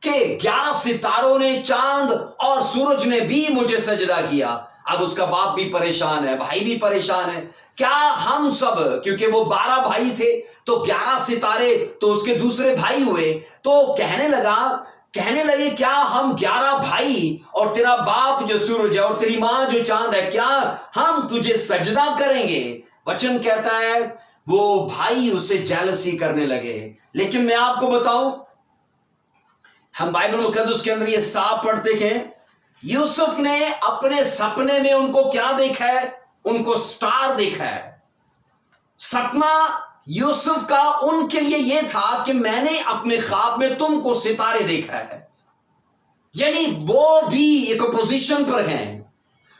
कि 11 सितारों ने, चांद और सूरज ने भी मुझे सजदा किया। अब उसका बाप भी परेशान है, भाई भी परेशान है। क्या हम सब, क्योंकि वो 12 भाई थे तो 11 सितारे तो उसके दूसरे भाई हुए, तो कहने लगा कहने लगे, क्या हम 11 भाई और तेरा बाप जो सूरज है और तेरी मां जो चांद है, क्या हम तुझे सजदा करेंगे? वचन कहता है वो भाई उससे जेलसी करने लगे। लेकिन मैं आपको बताऊं, हम बाइबल मुकद्दस के अंदर ये साफ पढ़ते हैं, यूसुफ ने अपने सपने में उनको क्या देखा है? उनको स्टार देखा है। सपना यूसुफ का उनके लिए यह था कि मैंने अपने ख्वाब में तुमको सितारे देखा है। यानी वो भी एक पोजीशन पर हैं।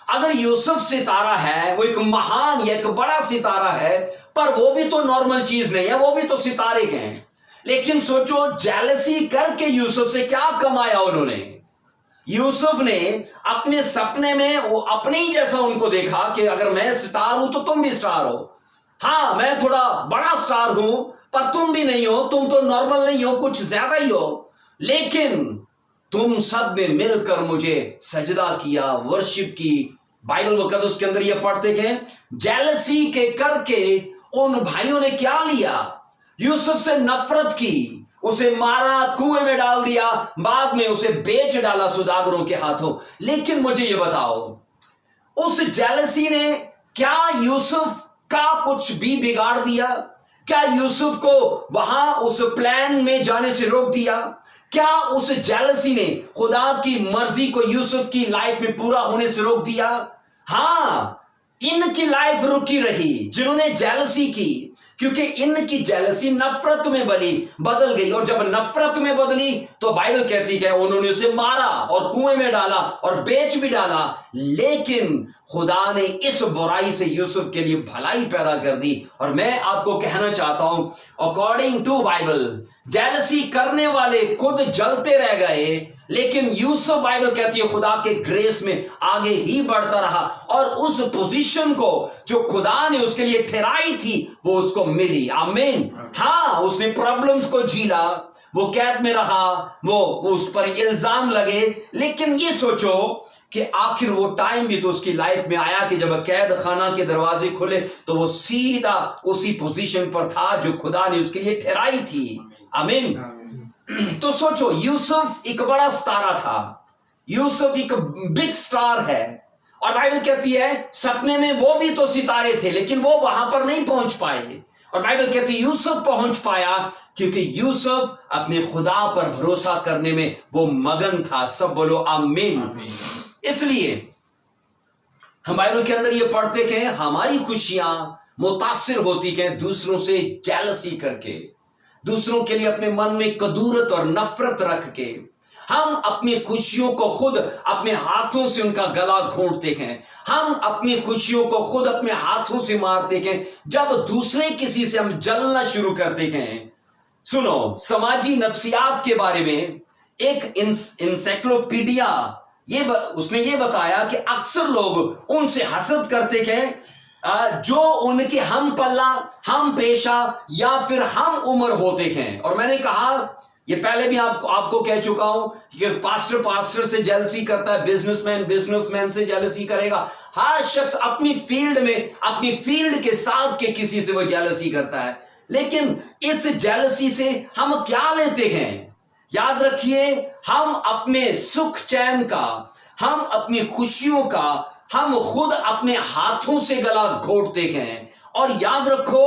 अगर यूसुफ सितारा है, वो एक महान या एक बड़ा सितारा है, पर वो भी तो नॉर्मल चीज नहीं है, वो भी तो सितारे हैं। लेकिन सोचो, जेलसी करके यूसुफ से क्या कमाया उन्होंने? यूसुफ ने अपने सपने में वो अपने ही जैसा उनको देखा कि अगर मैं स्टार हूं तो तुम भी स्टार हो। हाँ, मैं थोड़ा बड़ा स्टार हूं, पर तुम भी नहीं हो, तुम तो नॉर्मल नहीं हो, कुछ ज्यादा ही हो, लेकिन तुम सब ने मिलकर मुझे सजदा किया, वर्शिप की। बाइबल मुकद्दस के अंदर ये पढ़ते हैं, जेलसी के करके उन भाइयों ने क्या लिया? यूसुफ से नफरत की, उसे मारा, कुएं में डाल दिया, बाद में उसे बेच डाला सौदागरों के हाथों। लेकिन मुझे ये बताओ, उस जेलसी ने क्या यूसुफ का कुछ भी बिगाड़ दिया? क्या यूसुफ को वहां उस प्लान में जाने से रोक दिया? क्या उस जेलसी ने खुदा की मर्जी को यूसुफ की लाइफ में पूरा होने से रोक दिया? हां, इनकी लाइफ रुकी रही जिन्होंने जेलसी की, क्योंकि इनकी जेलसी नफरत में बदल गई। और जब नफरत में बदली तो बाइबल कहती है उन्होंने उसे मारा और कुएं में डाला और बेच भी डाला। लेकिन खुदा ने इस बुराई से यूसुफ के लिए भलाई पैदा कर दी। और मैं आपको कहना चाहता हूं, अकॉर्डिंग टू बाइबल, जेलसी करने वाले खुद जलते रह गए, लेकिन यूसुफ, बाइबल कहती है, खुदा के ग्रेस में आगे ही बढ़ता रहा और उस पोजीशन को जो खुदा ने उसके लिए ठहराई थी वो उसको मिली। आमीन। हाँ, उसने प्रॉब्लम्स को झीला, वो कैद में रहा, वो उस पर इल्जाम लगे, लेकिन ये सोचो कि आखिर वो टाइम भी तो उसकी लाइफ में आया कि जब कैद खाना के दरवाजे खुले तो वो सीधा उसी पोजीशन पर था जो खुदा ने उसके लिए ठहराई थी। आमीन। तो सोचो, यूसुफ एक बड़ा सितारा था, यूसुफ एक बिग स्टार है, और बाइबल कहती है सपने में वो भी तो सितारे थे, लेकिन वो वहां पर नहीं पहुंच पाए। और बाइबल कहती है यूसुफ पहुंच पाया क्योंकि यूसुफ अपने खुदा पर भरोसा करने में वो मगन था। सब बोलो आमीन। इसलिए हम बाइबल के अंदर ये पढ़ते हैं, हमारी खुशियां मुतासिर होती हैं दूसरों से जेलसी करके, दूसरों के लिए अपने मन में कदूरत और नफरत रख के। हम अपनी खुशियों को खुद अपने हाथों से उनका गला घोंटते हैं, हम अपनी खुशियों को खुद अपने हाथों से मारते हैं। जब दूसरे किसी से हम जलना शुरू करते हैं, सुनो, समाजी नफ्सियात के बारे में एक इंसाइक्लोपीडिया उसने ये बताया कि अक्सर लोग उनसे हसद करते हैं जो उनके हम पल्ला, हम पेशा या फिर हम उम्र होते हैं। और मैंने कहा, ये पहले भी आपको कह चुका हूं कि पास्टर से जेलसी करता है, बिजनेसमैन से जेलसी करेगा। हर शख्स अपनी फील्ड में, अपनी फील्ड के साथ के किसी से वो जेलसी करता है। लेकिन इस जेलसी से हम क्या लेते हैं? याद रखिए, हम अपने सुख चैन का, हम अपनी खुशियों का, हम खुद अपने हाथों से गला घोंटते हैं। और याद रखो,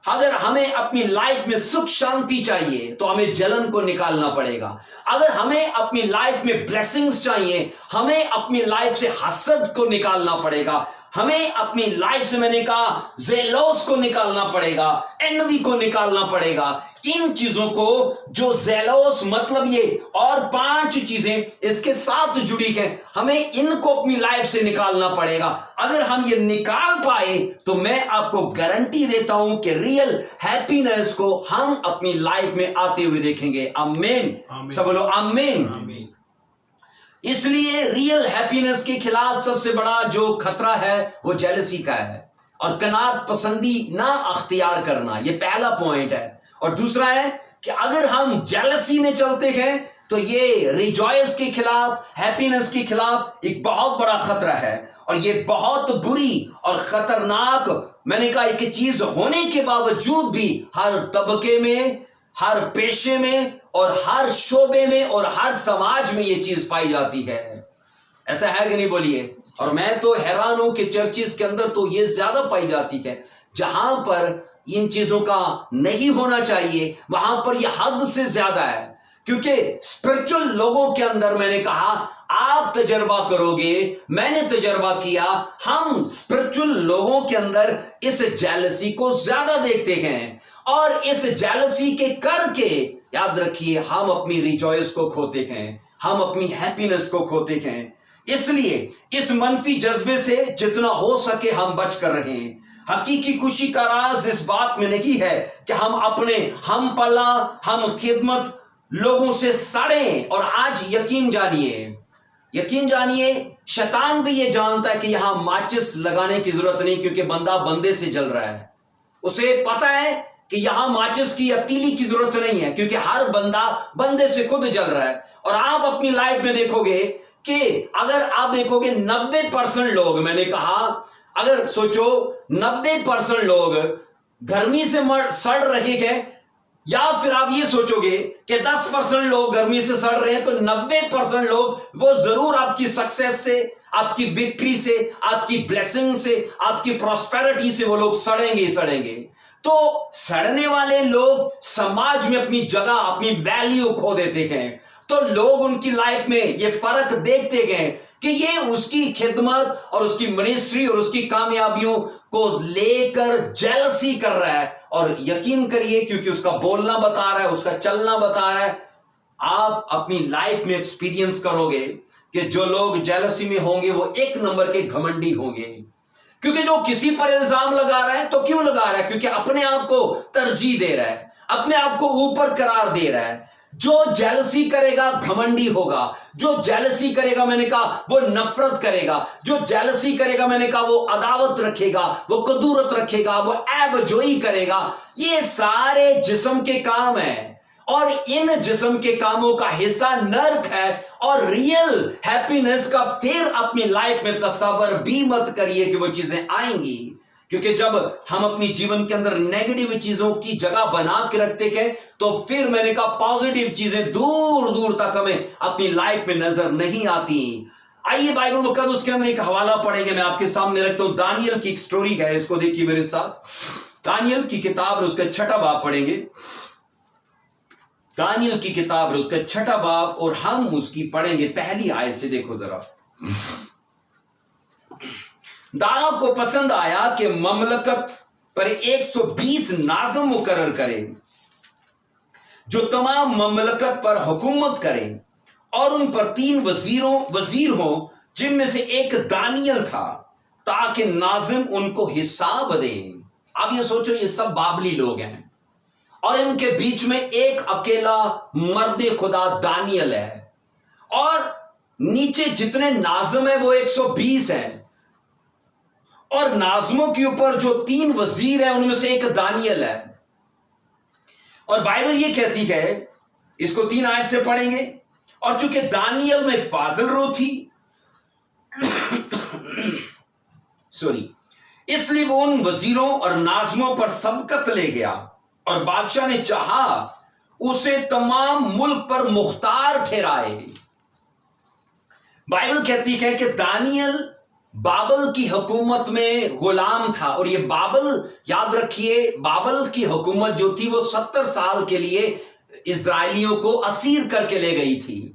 अगर हमें अपनी लाइफ में सुख शांति चाहिए तो हमें जलन को निकालना पड़ेगा। अगर हमें अपनी लाइफ में ब्लेसिंग्स चाहिए, हमें अपनी लाइफ से हसद को निकालना पड़ेगा। हमें अपनी लाइफ से, मैंने कहा, जेलोस को निकालना पड़ेगा, एनवी को निकालना पड़ेगा। इन चीजों को, जो जेलोस मतलब ये और 5 चीजें इसके साथ जुड़ी हैं, हमें इनको अपनी लाइफ से निकालना पड़ेगा। अगर हम ये निकाल पाए तो मैं आपको गारंटी देता हूं कि रियल हैप्पीनेस को हम अपनी लाइफ में आते हुए देखेंगे। आमीन। सब बोलो आमीन। इसलिए रियल हैप्पीनेस के खिलाफ सबसे बड़ा जो खतरा है वो जेलसी का है, और कनात पसंदी ना अख्तियार करना, ये पहला पॉइंट है। और दूसरा है कि अगर हम जेलसी में चलते हैं तो ये रिजॉयस के खिलाफ, हैप्पीनेस के खिलाफ एक बहुत बड़ा खतरा है। और ये बहुत बुरी और खतरनाक, मैंने कहा, एक चीज होने के बावजूद भी हर तबके में हर पेशे में और हर शोबे में और हर समाज में ये चीज पाई जाती है। ऐसा है कि नहीं, बोलिए। और मैं तो हैरान हूं कि चर्चिस के अंदर तो ये ज्यादा पाई जाती है। जहां पर इन चीजों का नहीं होना चाहिए वहां पर यह हद से ज्यादा है। क्योंकि स्पिरिचुअल लोगों के अंदर, मैंने कहा, आप तजर्बा करोगे, मैंने तजर्बा किया, हम स्पिरिचुअल लोगों के अंदर इस जेलसी को ज्यादा देखते हैं। और इस जेलसी के करके याद रखिए हम अपनी रिजॉयस को खोते हैं, हम अपनी हैप्पीनेस को खोते हैं। इसलिए इस मनफी जज्बे से जितना हो सके हम बच कर रहें। हकीकी खुशी का राज इस बात में नहीं है कि हम अपने हम पला हम खिदमत लोगों से सड़ें। और आज यकीन जानिए शैतान भी ये जानता है कि यहां माचिस लगाने की जरूरत नहीं, क्योंकि बंदा बंदे से जल रहा है। उसे पता है कि यहां माचिस की या तीली की जरूरत नहीं है, क्योंकि हर बंदा बंदे से खुद जल रहा है। और आप अपनी लाइफ में देखोगे कि अगर आप देखोगे 90% लोग, मैंने कहा, अगर सोचो 90% लोग गर्मी से सड़ रहे हैं, या फिर आप ये सोचोगे कि 10% लोग गर्मी से सड़ रहे हैं, तो 90% लोग वो जरूर आपकी सक्सेस से, आपकी विक्ट्री से, आपकी ब्लेसिंग से, आपकी प्रॉस्पेरिटी से वो लोग सड़ेंगे। तो सड़ने वाले लोग समाज में अपनी जगह, अपनी वैल्यू खो देते हैं। तो लोग उनकी लाइफ में ये फर्क देखते गए कि ये उसकी खिदमत और उसकी मिनिस्ट्री और उसकी कामयाबियों को लेकर जेलसी कर रहा है। और यकीन करिए, क्योंकि उसका बोलना बता रहा है, उसका चलना बता रहा है, आप अपनी लाइफ में एक्सपीरियंस करोगे कि जो लोग जेलसी में होंगे वो एक नंबर के घमंडी होंगे। क्योंकि जो किसी पर इल्जाम लगा रहा है, तो क्यों लगा रहा है? क्योंकि अपने आप को तरजीह दे रहा है, अपने आप को ऊपर करार दे रहा है। जो जेलसी करेगा घमंडी होगा, जो जेलसी करेगा, मैंने कहा, वो नफरत करेगा, जो जेलसी करेगा, मैंने कहा, वो अदावत रखेगा, वो कदूरत रखेगा, वो ऐबजोई करेगा। ये सारे जिस्म के काम हैं और इन जिस्म के कामों का हिस्सा नर्क है। और रियल हैप्पीनेस का फिर अपनी लाइफ में तस्वर भी मत करिए कि वो चीजें आएंगी, क्योंकि जब हम अपनी जीवन के अंदर नेगेटिव चीजों की जगह बना के रखते हैं, तो फिर मैंने कहा पॉजिटिव चीजें दूर दूर तक हमें अपनी लाइफ में नजर नहीं आती। आइए बाइबल मुकद्दस के अंदर एक हवाला पढ़ेंगे, मैं आपके सामने रखता हूं। दानियल की एक स्टोरी है, इसको देखिए मेरे साथ। दानियल की किताब है, उसका 6ठा बाब पढ़ेंगे। दानियल की किताब है, उसका 6ठा बाब, और हम उसकी पढ़ेंगे पहली आयत से। देखो जरा। दारा को पसंद आया कि ममलकत पर 120 नाज़िम मुकर्रर करें, जो तमाम ममलकत पर हुकूमत करें, और उन पर 3 वजीर हों, जिनमें से एक दानियल था, ताकि नाज़िम उनको हिसाब दें। अब ये सोचो, ये सब बाबली लोग हैं और इनके बीच में एक अकेला मर्द खुदा दानियल है, और नीचे जितने नाज़िम है वो 120 हैं, और नाज़िमों के ऊपर जो 3 वजीर हैं उनमें से एक दानियल है। और बाइबल ये कहती है, इसको 3 आयत से पढ़ेंगे, और चूंकि दानियल में फाजिल रूह थी सॉरी, इसलिए वो उन वजीरों और नाज़िमों पर सबकत ले गया, और बादशाह ने चाहा उसे तमाम मुल्क पर मुख्तार ठहराए। बाइबल कहती है कि दानियल बाबल की हुकूमत में गुलाम था, और ये बाबल, याद रखिए, बाबल की हुकूमत जो थी वो 70 साल के लिए इस्राएलियों को असीर करके ले गई थी।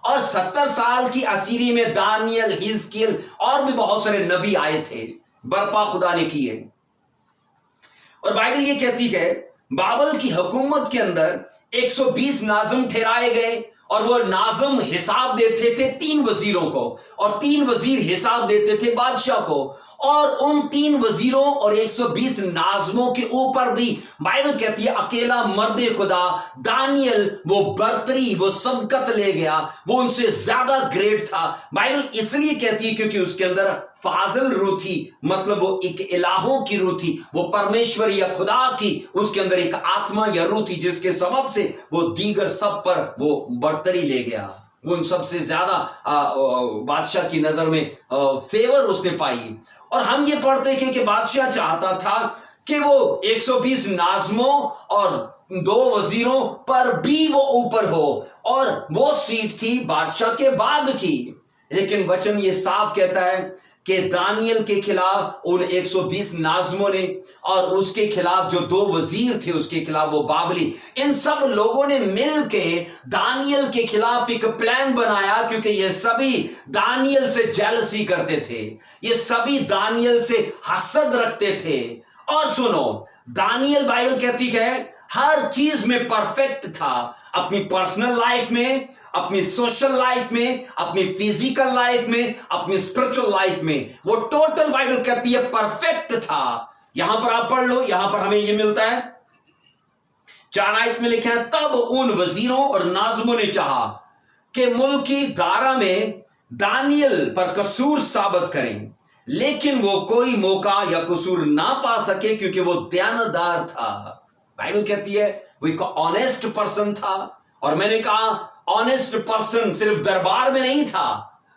और 70 साल की असीरी में दानियल, हिजकियल और भी बहुत सारे नबी आए थे, बर्पा खुदा ने किए। और बाइबल ये कहती है बाबल की हुकूमत के अंदर 120 नाज़िम ठहराए गए, और वो नाज़िम हिसाब देते थे 3 वजीरों को, और 3 वजीर हिसाब देते थे बादशाह को। और उन 3 वजीरों और 120 नाज़िमों के ऊपर भी बाइबल कहती है अकेला मर्द खुदा दानियल वो बर्तरी, वो सबकत ले गया, वो उनसे ज्यादा ग्रेट था। बाइबल इसलिए कहती है क्योंकि उसके अंदर फाजिल रूह थी, मतलब वो एक इलाहों की रूह थी, वो परमेश्वर या खुदा की उसके अंदर एक आत्मा या रूह थी, जिसके सबब से वो दीगर सब पर वो बर्तरी ले गया, वो उन सबसे ज्यादा बादशाह की नजर में फेवर उसने पाई। और हम ये पढ़ते हैं कि बादशाह चाहता था कि वो 120 नाज़िमों और दो वजीरों पर भी वो ऊपर हो, और वो सीट थी बादशाह के बाद की। लेकिन वचन ये साफ कहता है कि दानियल के खिलाफ उन 120 नाज़मों ने, और उसके खिलाफ जो दो वजीर थे उसके खिलाफ वो बाबली, इन सब लोगों ने मिलके दानियल के खिलाफ एक प्लान बनाया, क्योंकि ये सभी दानियल से जेलसी करते थे, ये सभी दानियल से हसद रखते थे। और सुनो, दानियल बाइबल कहती है हर चीज में परफेक्ट था, अपनी पर्सनल लाइफ में, अपनी सोशल लाइफ में, अपनी फिजिकल लाइफ में, अपनी स्पिरिचुअल लाइफ में, वो टोटल बाइबल कहती है परफेक्ट था। यहां पर आप पढ़ लो, यहां पर हमें यह मिलता है 4 आयत में लिखा है, तब उन वजीरों और नाज़मों ने चाहा कि मुल्की दारा में दानियल पर कसूर साबित करें, लेकिन वो कोई मौका या कसूर ना पा सके, क्योंकि वो दयानतदार था। बाइबल कहती है वो एक ऑनेस्ट पर्सन था। और मैंने कहा ऑनेस्ट पर्सन सिर्फ दरबार में नहीं था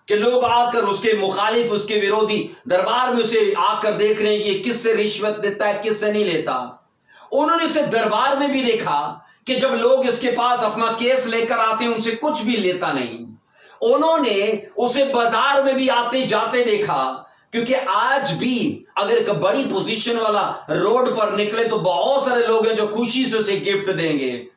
कि लोग आकर उसके मुखालिफ, उसके विरोधी दरबार में उसे आकर देख रहे हैं कि किससे रिश्वत देता है, किससे नहीं लेता। उन्होंने उसे दरबार में भी देखा कि जब लोग इसके पास अपना केस लेकर आते हैं उनसे कुछ भी लेता नहीं। उन्होंने उसे बाजार में भी आते जाते देखा, क्योंकि आज भी अगर एक बड़ी पोजीशन वाला रोड पर निकले तो बहुत सारे लोग हैं जो खुशी से उसे गिफ्ट देंगे।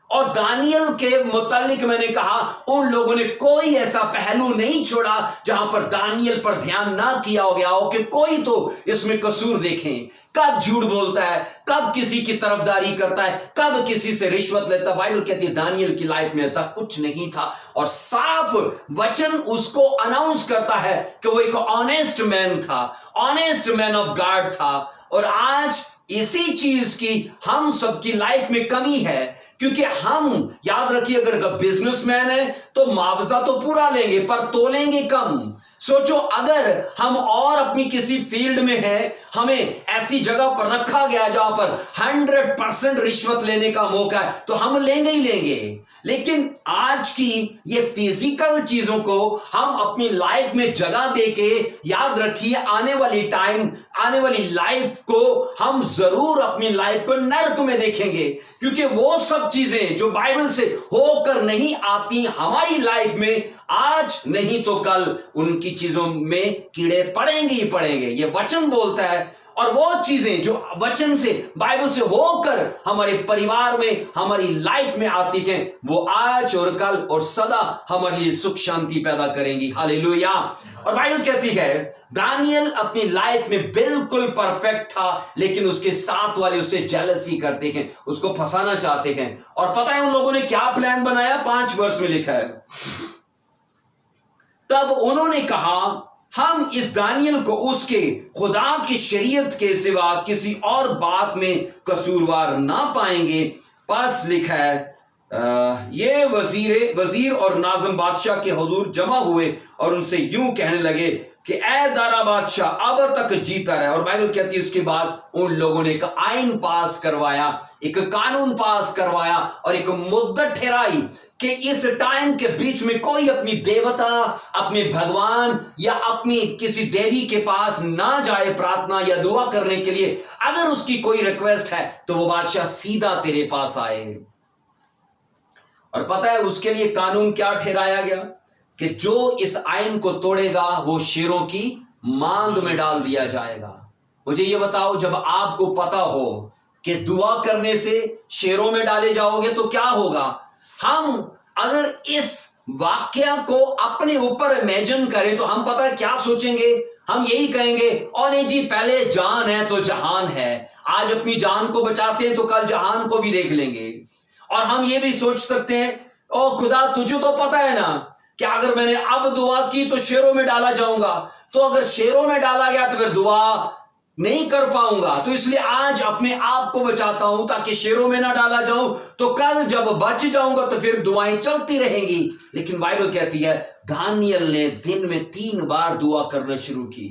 और दानियल के मुतालिक मैंने कहा उन लोगों ने कोई ऐसा पहलू नहीं छोड़ा जहां पर दानियल पर ध्यान ना किया हो गया हो कि कोई तो इसमें कसूर देखें। कब झूठ बोलता है, कब किसी की तरफदारी करता है, कब किसी से रिश्वत लेता। बाइबल कहती है दानियल की लाइफ में ऐसा कुछ नहीं था, और साफ वचन उसको अनाउंस करता है कि वो एक ऑनेस्ट मैन था, ऑनेस्ट मैन ऑफ गॉड था। और आज इसी चीज की हम सबकी लाइफ में कमी है, क्योंकि हम याद रखिए अगर बिजनेसमैन है तो मुआवजा तो पूरा लेंगे पर तोलेंगे कम। सोचो अगर हम और अपनी किसी फील्ड में हैं, हमें ऐसी जगह पर रखा गया जहां पर 100% रिश्वत लेने का मौका है तो हम लेंगे ही लेंगे। लेकिन आज की ये फिजिकल चीजों को हम अपनी लाइफ में जगह देके, याद रखिए आने वाली टाइम, आने वाली लाइफ को हम जरूर अपनी लाइफ को नर्क में देखेंगे, क्योंकि वो सब चीजें जो बाइबल से होकर नहीं आती हमारी लाइफ में, आज नहीं तो कल उनकी चीजों में कीड़े पड़ेंगे ही पड़ेंगे। ये वचन बोलता है। और वो चीजें जो वचन से, बाइबल से होकर हमारे परिवार में, हमारी लाइफ में आती हैं, वो आज और कल और सदा हमारे लिए सुख शांति पैदा करेंगी। हालेलुया। और बाइबल कहती है दानियल अपनी लाइफ में बिल्कुल परफेक्ट था, लेकिन उसके साथ वाले उससे जेलसी करते हैं, उसको फंसाना चाहते हैं। और पता है उन लोगों ने क्या प्लान बनाया? 5 वर्ष में लिखा है, तब उन्होंने कहा हम इस दानियल को उसके खुदा की शरीयत के सिवा किसी और बात में कसूरवार ना पाएंगे। पास लिखा है ये वजीर और नाज़म बादशाह के हुजूर जमा हुए और उनसे यूं कहने लगे कि ए दारा बादशाह अब तक जीता रहे। और बाइबल कहती है इसके बाद उन लोगों ने एक आइन पास करवाया, एक कानून पास करवाया और एक मुद्दत ठहराई कि इस टाइम के बीच में कोई अपनी देवता, अपने भगवान या अपनी किसी देवी के पास ना जाए प्रार्थना या दुआ करने के लिए। अगर उसकी कोई रिक्वेस्ट है तो वो बादशाह सीधा तेरे पास आए। और पता है उसके लिए कानून क्या ठहराया गया कि जो इस आइन को तोड़ेगा वो शेरों की मांग में डाल दिया जाएगा। मुझे ये बताओ, जब आपको पता हो कि दुआ करने से शेरों में डाले जाओगे तो क्या होगा? हम अगर इस वाक्य को अपने ऊपर इमेजिन करें तो हम पता है क्या सोचेंगे? हम यही कहेंगे ओ नहीं जी, पहले जान है तो जहान है, आज अपनी जान को बचाते हैं तो कल जहान को भी देख लेंगे। और हम ये भी सोच सकते हैं ओ खुदा तुझे तो पता है ना कि अगर मैंने अब दुआ की तो शेरों में डाला जाऊंगा, तो अगर शेरों में डाला गया तो फिर दुआ नहीं कर पाऊंगा, तो इसलिए आज अपने आप को बचाता हूं ताकि शेरों में ना डाला जाऊं, तो कल जब बच जाऊंगा तो फिर दुआएं चलती रहेंगी। लेकिन बाइबल कहती है दानियल ने दिन में 3 बार दुआ करना शुरू की।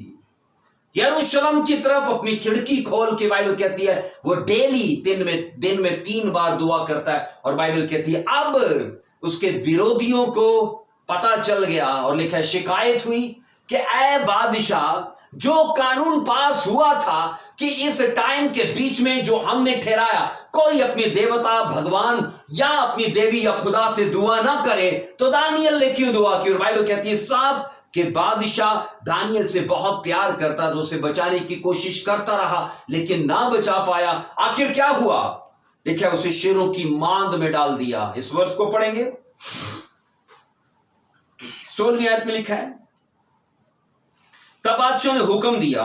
यरूशलेम की तरफ अपनी खिड़की खोल के बाइबल कहती है वो डेली दिन में 3 बार दुआ करता है। और बाइबल कहती है अब उसके विरोधियों को पता चल गया और लिखा है शिकायत हुई कि ऐ बादशाह, जो कानून पास हुआ था कि इस टाइम के बीच में जो हमने ठहराया, कोई अपने देवता भगवान या अपनी देवी या खुदा से दुआ ना करे, तो दानियल ने क्यों दुआ की? और बाइबल कहती है साहब कि बादशाह दानियल से बहुत प्यार करता था, उसे बचाने की कोशिश करता रहा लेकिन ना बचा पाया। आखिर क्या हुआ? लिखा है उसे शेरों की मांद में डाल दिया। इस वर्ष को पढ़ेंगे, 16वीं आयत में लिखा है, तब बादशाह ने हुक्म दिया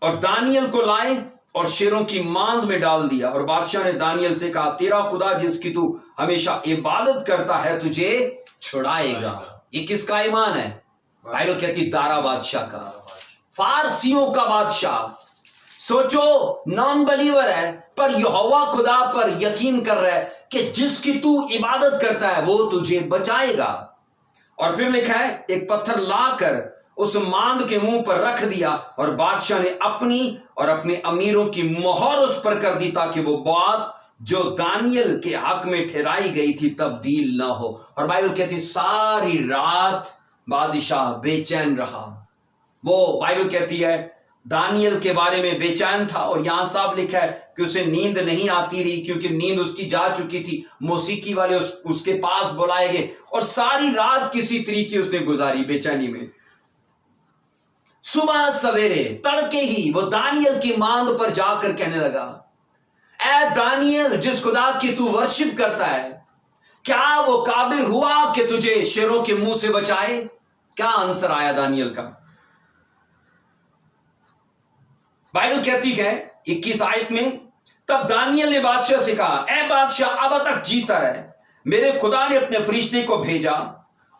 और दानियल को लाए और शेरों की मांद में डाल दिया। और बादशाह ने दानियल से कहा, तेरा खुदा जिसकी तू हमेशा इबादत करता है तुझे छुड़ाएगा। ये किसका ईमान है? बाइबल कहती दारा बादशाह का, फारसियों का बादशाह। सोचो, नॉन बलीवर है पर यहोवा खुदा पर यकीन कर रहा है कि जिसकी तू इबादत करता है वो तुझे बचाएगा। और फिर लिखा है, एक पत्थर लाकर उस मांद के मुंह पर रख दिया और बादशाह ने अपनी और अपने अमीरों की मोहर उस पर कर दी ताकि वो बात जो दानियल के हक में ठहराई गई थी तब्दील ना हो। और बाइबल कहती सारी रात बादशाह बेचैन रहा। वो बाइबल कहती है दानियल के बारे में बेचैन था। और यहां साफ लिखा है कि उसे नींद नहीं आती रही क्योंकि नींद उसकी जा चुकी थी। मौसीकी वाले उसके पास बुलाए गए और सारी रात किसी तरीके उसने गुजारी बेचैनी में। सुबह सवेरे तड़के ही वो दानियल की मांद पर जाकर कहने लगा, ऐ दानियल, जिस खुदा की तू वर्शिप करता है, क्या वो काबिल हुआ कि तुझे शेरों के मुंह से बचाए? क्या आंसर आया दानियल का? बाइबल कहती है 21 आयत में, तब दानियल ने बादशाह से कहा, ऐ बादशाह, अब तक जीता है, मेरे खुदा ने अपने फरिश्ते को भेजा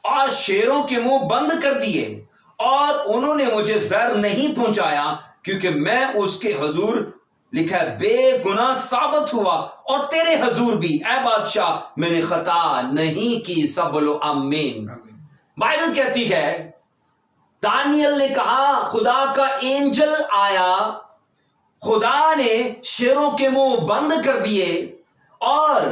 और शेरों के मुंह बंद कर दिए और उन्होंने मुझे जहर नहीं पहुंचाया क्योंकि मैं उसके हुजूर, लिखा है, बेगुनाह साबित हुआ और तेरे हुजूर भी ऐ बादशाह मैंने खता नहीं की। सब बोलो आमीन। बाइबल कहती है दानियल ने कहा खुदा का एंजल आया, खुदा ने शेरों के मुंह बंद कर दिए और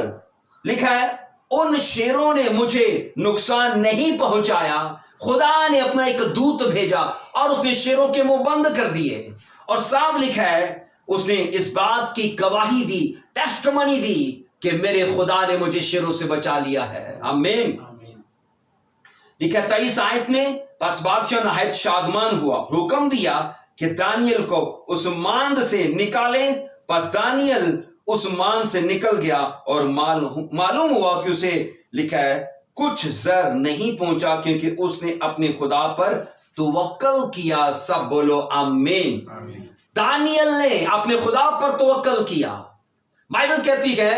लिखा है उन शेरों ने मुझे नुकसान नहीं पहुंचाया। खुदा ने अपना एक दूत भेजा और उसने शेरों के मुंह बंद कर दिए। और साफ लिखा है उसने इस बात की गवाही दी, टेस्टमनी दी कि मेरे खुदा ने मुझे शेरों से बचा लिया है। आमीन। लिखा है 23 आयत में, बस बादशाह नहायत शादमान हुआ, हुक्म दिया कि दानियल को उस मांद से निकाले। बस दानियल उस मांद से निकल गया और मालूम हुआ कि उसे, लिखा है, कुछ जर नहीं पहुंचा क्योंकि उसने अपने खुदा पर तवक्कल किया। सब बोलो आमीन। दानियल ने अपने खुदा पर तवक्कल किया। बाइबल कहती है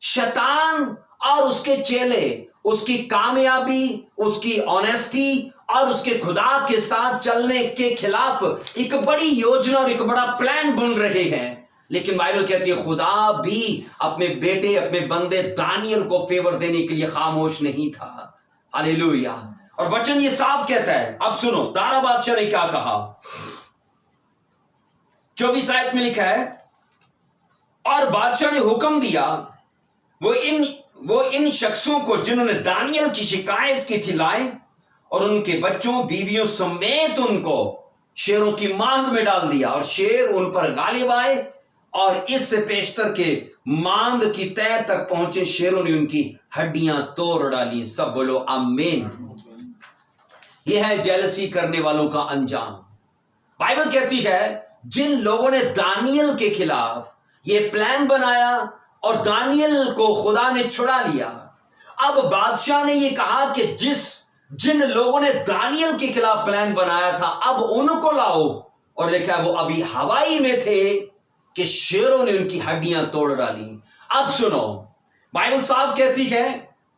शैतान और उसके चेले उसकी कामयाबी, उसकी ऑनेस्टी और उसके खुदा के साथ चलने के खिलाफ एक बड़ी योजना और एक बड़ा प्लान बन रहे हैं। लेकिन बाइबल कहती है खुदा भी अपने बेटे, अपने बंदे दानियल को फेवर देने के लिए खामोश नहीं था। हालेलुया। और वचन ये साफ कहता है, अब सुनो दारा बादशाह ने क्या कहा। 24 आयत में लिखा है, और बादशाह ने हुक्म दिया वो इन शख्सों को जिन्होंने दानियल की शिकायत की थी लाए और उनके बच्चों बीवियों समेत उनको शेरों की मांद में डाल दिया और शेर उन पर गालिब आए और इस पेशतर के मांद की तह तक पहुंचे शेरों ने उनकी हड्डियां तोड़ डाली। सब बोलो आमीन। यह है जेलसी करने वालों का अंजाम। बाइबल कहती है जिन लोगों ने दानियल के खिलाफ यह प्लान बनाया और दानियल को खुदा ने छुड़ा लिया, अब बादशाह ने यह कहा कि जिन लोगों ने दानियल के खिलाफ प्लान बनाया था अब उनको लाओ। और लिखा वो अभी हवाई में थे कि शेरों ने उनकी हड्डियां तोड़ डाली। अब सुनो, बाइबल साफ कहती है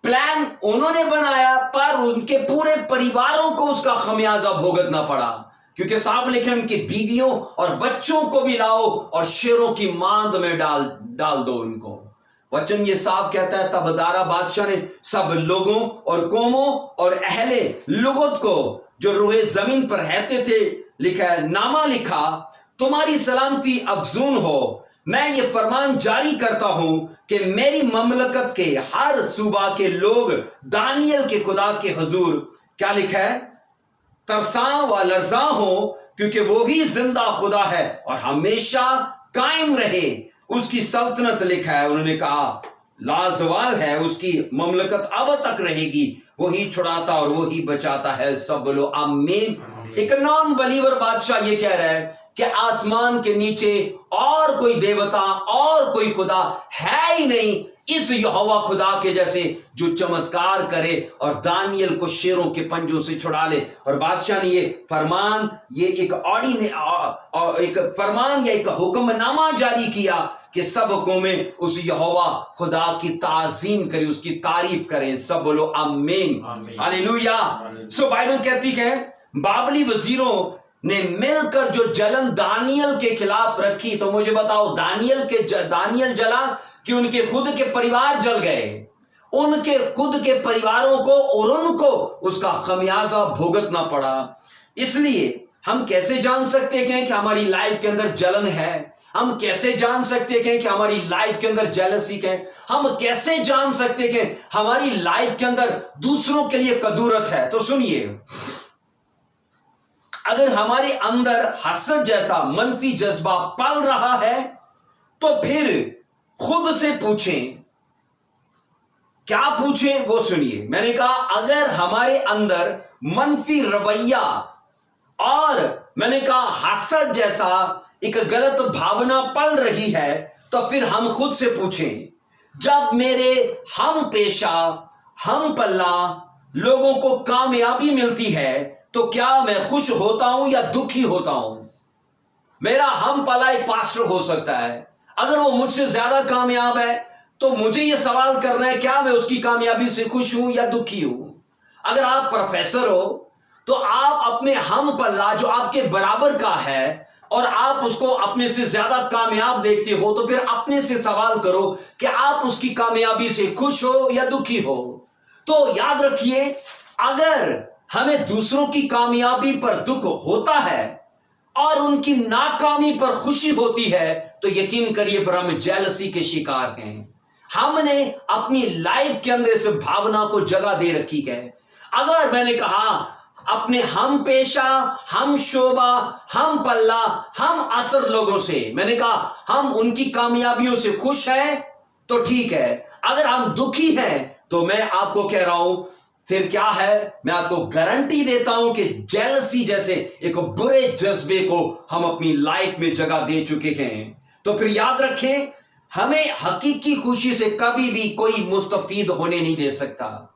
प्लान उन्होंने बनाया पर उनके पूरे परिवारों को उसका खमियाजा भुगतना पड़ा, क्योंकि साफ लिखे उनकी बीवियों और बच्चों को भी लाओ और शेरों की मांद में डाल दो उनको। वचन ये साफ कहता है तब दारा बादशाह ने सब लोगों और कौमों और अहले लुगत को जो रूहे जमीन पर रहते थे, लिखा है, नामा लिखा, तुम्हारी सलामती अफजून हो। मैं ये फरमान जारी करता हूं कि मेरी ममलकत के हर सूबा के लोग दानियल के खुदा के हुजूर, क्या लिखा है, तरसा व लरजा हो, क्योंकि वो ही जिंदा खुदा है और हमेशा कायम रहे। उसकी सल्तनत लिखा है, उन्होंने कहा लाजवाल है, उसकी ममलकत अब तक रहेगी। वही छुड़ाता और वही बचाता है। सब बोलो आमीन। एक नॉन बलीवर बादशाह ये कह रहा है कि आसमान के नीचे और कोई देवता और कोई खुदा है ही नहीं इस यहोवा खुदा के जैसे, जो चमत्कार करे और दानियल को शेरों के पंजों से छुड़ा ले। और बादशाह ने ये फरमान, ये एक एक फरमान या एक हुक्मनामा जारी किया कि सब कौमें उस यहोवा खुदा की ताज़ीम करें, उसकी तारीफ करें। सब बोलो आमीन, हालेलुया। सो बाइबल कहती है बाबली वजीरों ने मिलकर जो जलन दानियल के खिलाफ रखी, तो मुझे बताओ दानियल जला कि उनके खुद के परिवार जल गए, उनके खुद के परिवारों को और उनको उसका खमियाजा भुगतना पड़ा। इसलिए हम कैसे जान सकते हैं कि हमारी लाइफ के अंदर जलन है? हम कैसे जान सकते हैं कि हमारी लाइफ के अंदर जेलसी है? हम कैसे जान सकते हैं कि हमारी लाइफ के अंदर दूसरों के लिए कदूरत है? तो सुनिए, अगर हमारे अंदर हसद जैसा मनफी जज्बा पल रहा है तो फिर खुद से पूछें। क्या पूछें वो सुनिए। मैंने कहा अगर हमारे अंदर मनफी रवैया और मैंने कहा हसद जैसा एक गलत भावना पल रही है तो फिर हम खुद से पूछें, जब मेरे हम पेशा हम पल्ला लोगों को कामयाबी मिलती है तो क्या मैं खुश होता हूं या दुखी होता हूं? मेरा हम पल्ला एक पास्टर हो सकता है, अगर वो मुझसे ज्यादा कामयाब है तो मुझे ये सवाल करना है क्या मैं उसकी कामयाबी से खुश हूं या दुखी हूं? अगर आप प्रोफेसर हो तो आप अपने हम पल्ला जो आपके बराबर का है और आप उसको अपने से ज्यादा कामयाब देखते हो तो फिर अपने से सवाल करो कि आप उसकी कामयाबी से खुश हो या दुखी हो। तो याद रखिए, अगर हमें दूसरों की कामयाबी पर दुख होता है और उनकी नाकामी पर खुशी होती है तो यकीन करिए फिर हम जेलसी के शिकार हैं। हमने अपनी लाइफ के अंदर इस भावना को जगह दे रखी है। अगर मैंने कहा अपने हम पेशा हम शोभा हम पल्ला हम असर लोगों से, मैंने कहा हम उनकी कामयाबियों से खुश हैं तो ठीक है, अगर हम दुखी हैं तो मैं आपको कह रहा हूं फिर क्या है, मैं आपको गारंटी देता हूं कि जेलसी जैसे एक बुरे जज्बे को हम अपनी लाइफ में जगह दे चुके हैं। तो फिर याद रखें, हमें हकीकी खुशी से कभी भी कोई मुस्तफीद होने नहीं दे सकता।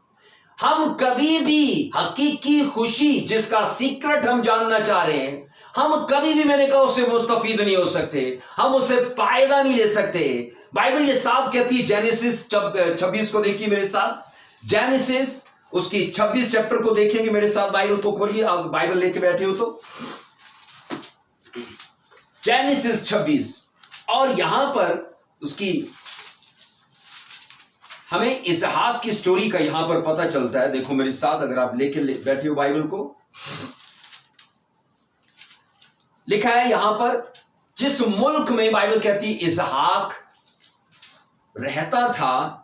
हम कभी भी हकीकी खुशी जिसका सीक्रेट हम जानना चाह रहे हैं, हम कभी भी मैंने कहा उससे मुस्तफीद नहीं हो सकते, हम उससे फायदा नहीं ले सकते। बाइबल ये साफ कहती है, जेनेसिस 26 को देखिए मेरे साथ, जेनेसिस उसकी 26 चैप्टर को देखेंगे मेरे साथ, बाइबल को खोलिए, आप बाइबल लेके बैठे हो तो जेनेसिस 26, और यहां पर उसकी हमें इसहाक की स्टोरी का यहां पर पता चलता है। देखो मेरे साथ, अगर आप लेके बैठे हो बाइबल को, लिखा है यहां पर, जिस मुल्क में बाइबल कहती इसहाक रहता था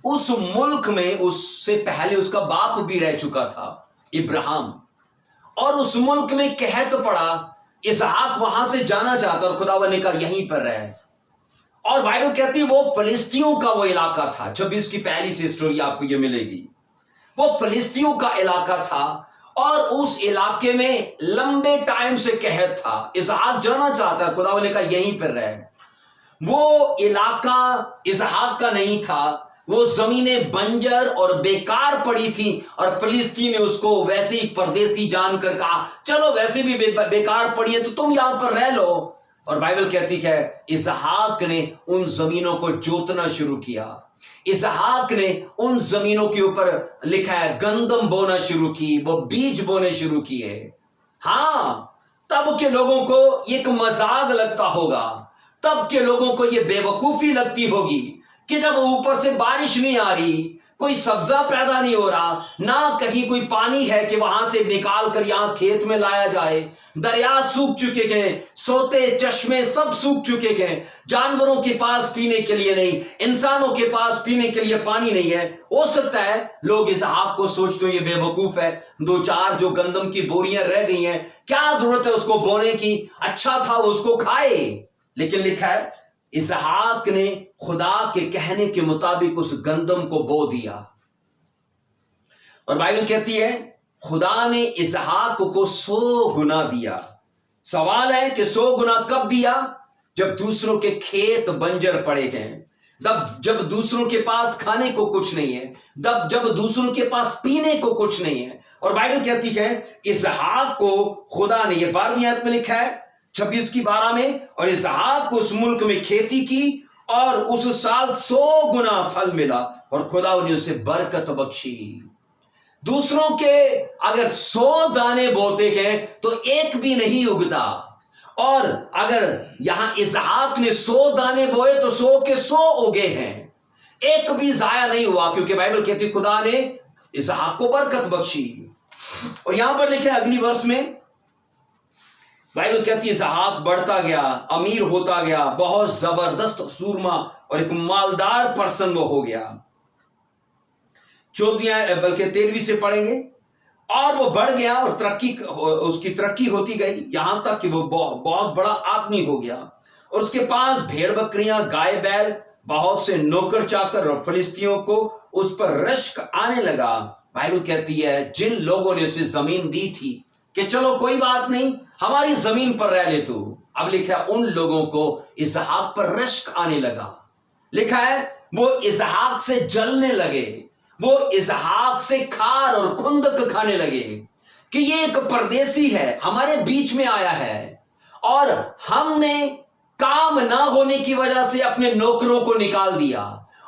उस मुल्क में उससे पहले उसका बाप भी रह चुका था इब्राहिम, और उस मुल्क में कहत पड़ा इसहाक वहां से जाना चाहता और खुदावन ने कहा यहीं पर रहे। और बाइबल कहती है वो फिलिस्तियों का वो इलाका था। 26 की पहली से स्टोरी आपको ये मिलेगी, वो फिलिस्तियों का इलाका था और उस इलाके में लंबे टाइम से कहत था, इसहाक जाना चाहता, खुदावन ने कहा यहीं पर रहे। वो इलाका इसहाक का नहीं था, वो जमीनें बंजर और बेकार पड़ी थी और फिलिस्ती ने उसको वैसे ही परदेसी जानकर कहा चलो वैसे भी बेकार पड़ी है तो तुम यहां पर रह लो। और बाइबल कहती है इसहाक ने उन जमीनों को जोतना शुरू किया, इसहाक ने उन जमीनों के ऊपर लिखा है गंदम बोना शुरू की, वो बीज बोने शुरू किए। हां, तब के लोगों को एक मजाक लगता होगा, तब के लोगों को यह बेवकूफी लगती होगी कि जब ऊपर से बारिश नहीं आ रही कोई सब्जा पैदा नहीं हो रहा, ना कहीं कोई पानी है कि वहां से निकाल कर यहां खेत में लाया जाए। दरिया सूख चुके हैं, सोते चश्मे सब सूख चुके हैं। जानवरों के पास पीने के लिए नहीं, इंसानों के पास पीने के लिए पानी नहीं है। हो सकता है लोग इसहाक को सोचते हो ये बेवकूफ है, 2-4 जो गंदम की बोरियां रह गई हैं, क्या जरूरत है उसको बोने की, अच्छा था उसको खाए। लेकिन लिखा है इसहाक ने खुदा के कहने के मुताबिक उस गंदम को बो दिया। और बाइबल कहती है खुदा ने इसहाक को 100 गुना दिया। सवाल है कि 100 गुना कब दिया? जब दूसरों के खेत बंजर पड़े हैं, जब दूसरों के पास खाने को कुछ नहीं है, जब दूसरों के पास पीने को कुछ नहीं है। और बाइबल कहती है इसहाक को खुदा ने, ये 12वीं आयत में लिखा है 26 की 12 में, और इसहाक उस मुल्क में खेती की और उस साल 100 गुना फल मिला और खुदा ने उसे बरकत बख्शी। दूसरों के अगर 100 दाने बोते हैं तो एक भी नहीं उगता, और अगर यहां इसहाक ने 100 दाने बोए तो 100 के 100 उगे हैं, एक भी जाया नहीं हुआ, क्योंकि बाइबल कहती खुदा ने इसहाक को बरकत बख्शी। और यहां पर लिखे अगली वर्ष में बाइबल कहती है इसहाक बढ़ता गया, अमीर होता गया, बहुत जबरदस्त सूरमा और एक मालदार पर्सन वो हो गया। 14वीं बल्कि 13वीं से पढ़ेंगे। और वो बढ़ गया और उसकी तरक्की होती गई, यहां तक कि वो बहुत बड़ा आदमी हो गया। और उसके पास भेड़ बकरियां, गाय बैल, बहुत से नौकर चाकर, और फलिस्तियों को उस पर रश्क आने लगा। बाइबल कहती है जिन लोगों ने उसे जमीन दी थी कि चलो कोई बात नहीं हमारी जमीन पर रह ले तू, अब लिखा है उन लोगों को इसहाक पर रश्क आने लगा। लिखा है वो इसहाक से जलने लगे, वो इसहाक से खार और खुंदक खाने लगे कि ये एक परदेसी है, हमारे बीच में आया है, और हमने काम ना होने की वजह से अपने नौकरों को निकाल दिया,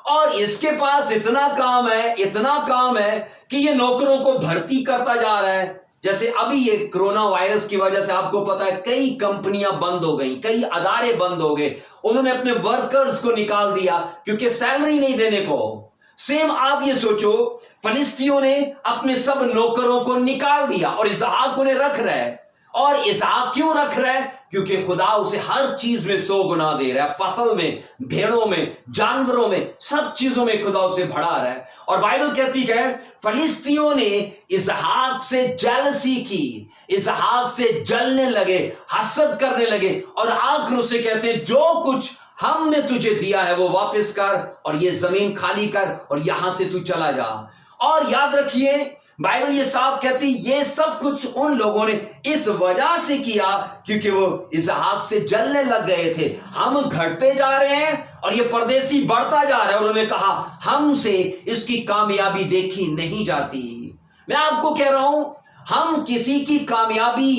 और इसके पास इतना काम है कि ये नौकरों को भर्ती करता जा रहा है। जैसे अभी ये कोरोना वायरस की वजह से आपको पता है कई कंपनियां बंद हो गई, कई अदारे बंद हो गए, उन्होंने अपने वर्कर्स को निकाल दिया क्योंकि सैलरी नहीं देने को। सेम आप ये सोचो, फलिस्तियों ने अपने सब नौकरों को निकाल दिया और इसहाक उन्हें रख रहा है। और इसहाक क्यों रख रहा है? क्योंकि खुदा उसे हर चीज में 100 गुना दे रहा है, फसल में, भेड़ों में, जानवरों में, सब चीजों में खुदा उसे बढ़ा रहा है। और बाइबल कहती है फलिस्तियों ने इसहाक से जेलसी की, इसहाक से जलने लगे, हसद करने लगे, और आखिर उसे कहते जो कुछ हमने तुझे दिया है वो वापस कर, और ये जमीन खाली कर, और यहां से तू चला जा। और याद रखिए बाइबल ये साफ कहती ये सब कुछ उन लोगों ने इस वजह से किया क्योंकि वो इसहाक से जलने लग गए थे। हम घटते जा रहे हैं और ये परदेसी बढ़ता जा रहा है, और उन्होंने कहा हमसे इसकी कामयाबी देखी नहीं जाती। मैं आपको कह रहा हूं हम किसी की कामयाबी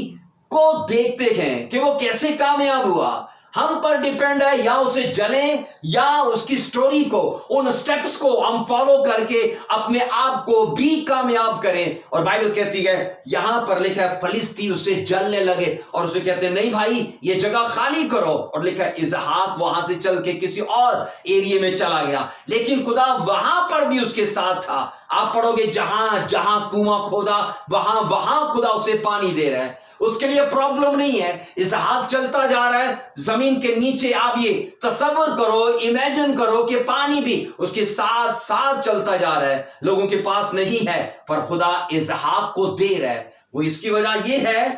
को देखते हैं कि वो कैसे कामयाब हुआ, हम पर डिपेंड है या उसे जले या उसकी स्टोरी को, उन स्टेप्स को हम फॉलो करके अपने आप को भी कामयाब करें। और बाइबल कहती है यहां पर लिखा है फलिस्ती उसे जलने लगे और उसे कहते हैं नहीं भाई ये जगह खाली करो, और लिखा है इसहाक वहां से चल के किसी और एरिया में चला गया, लेकिन खुदा वहां पर भी उसके साथ था। आप पढ़ोगे जहां जहां कुआं खोदा वहां वहां खुदा उसे पानी दे रहा है, उसके लिए प्रॉब्लम नहीं है। इसहाक चलता जा रहा है जमीन के नीचे, आप ये तसव्वुर करो, इमेजिन करो कि पानी भी उसके साथ साथ चलता जा रहा है, लोगों के पास नहीं है पर खुदा इसहाक को दे रहा है। वो इसकी वजह यह है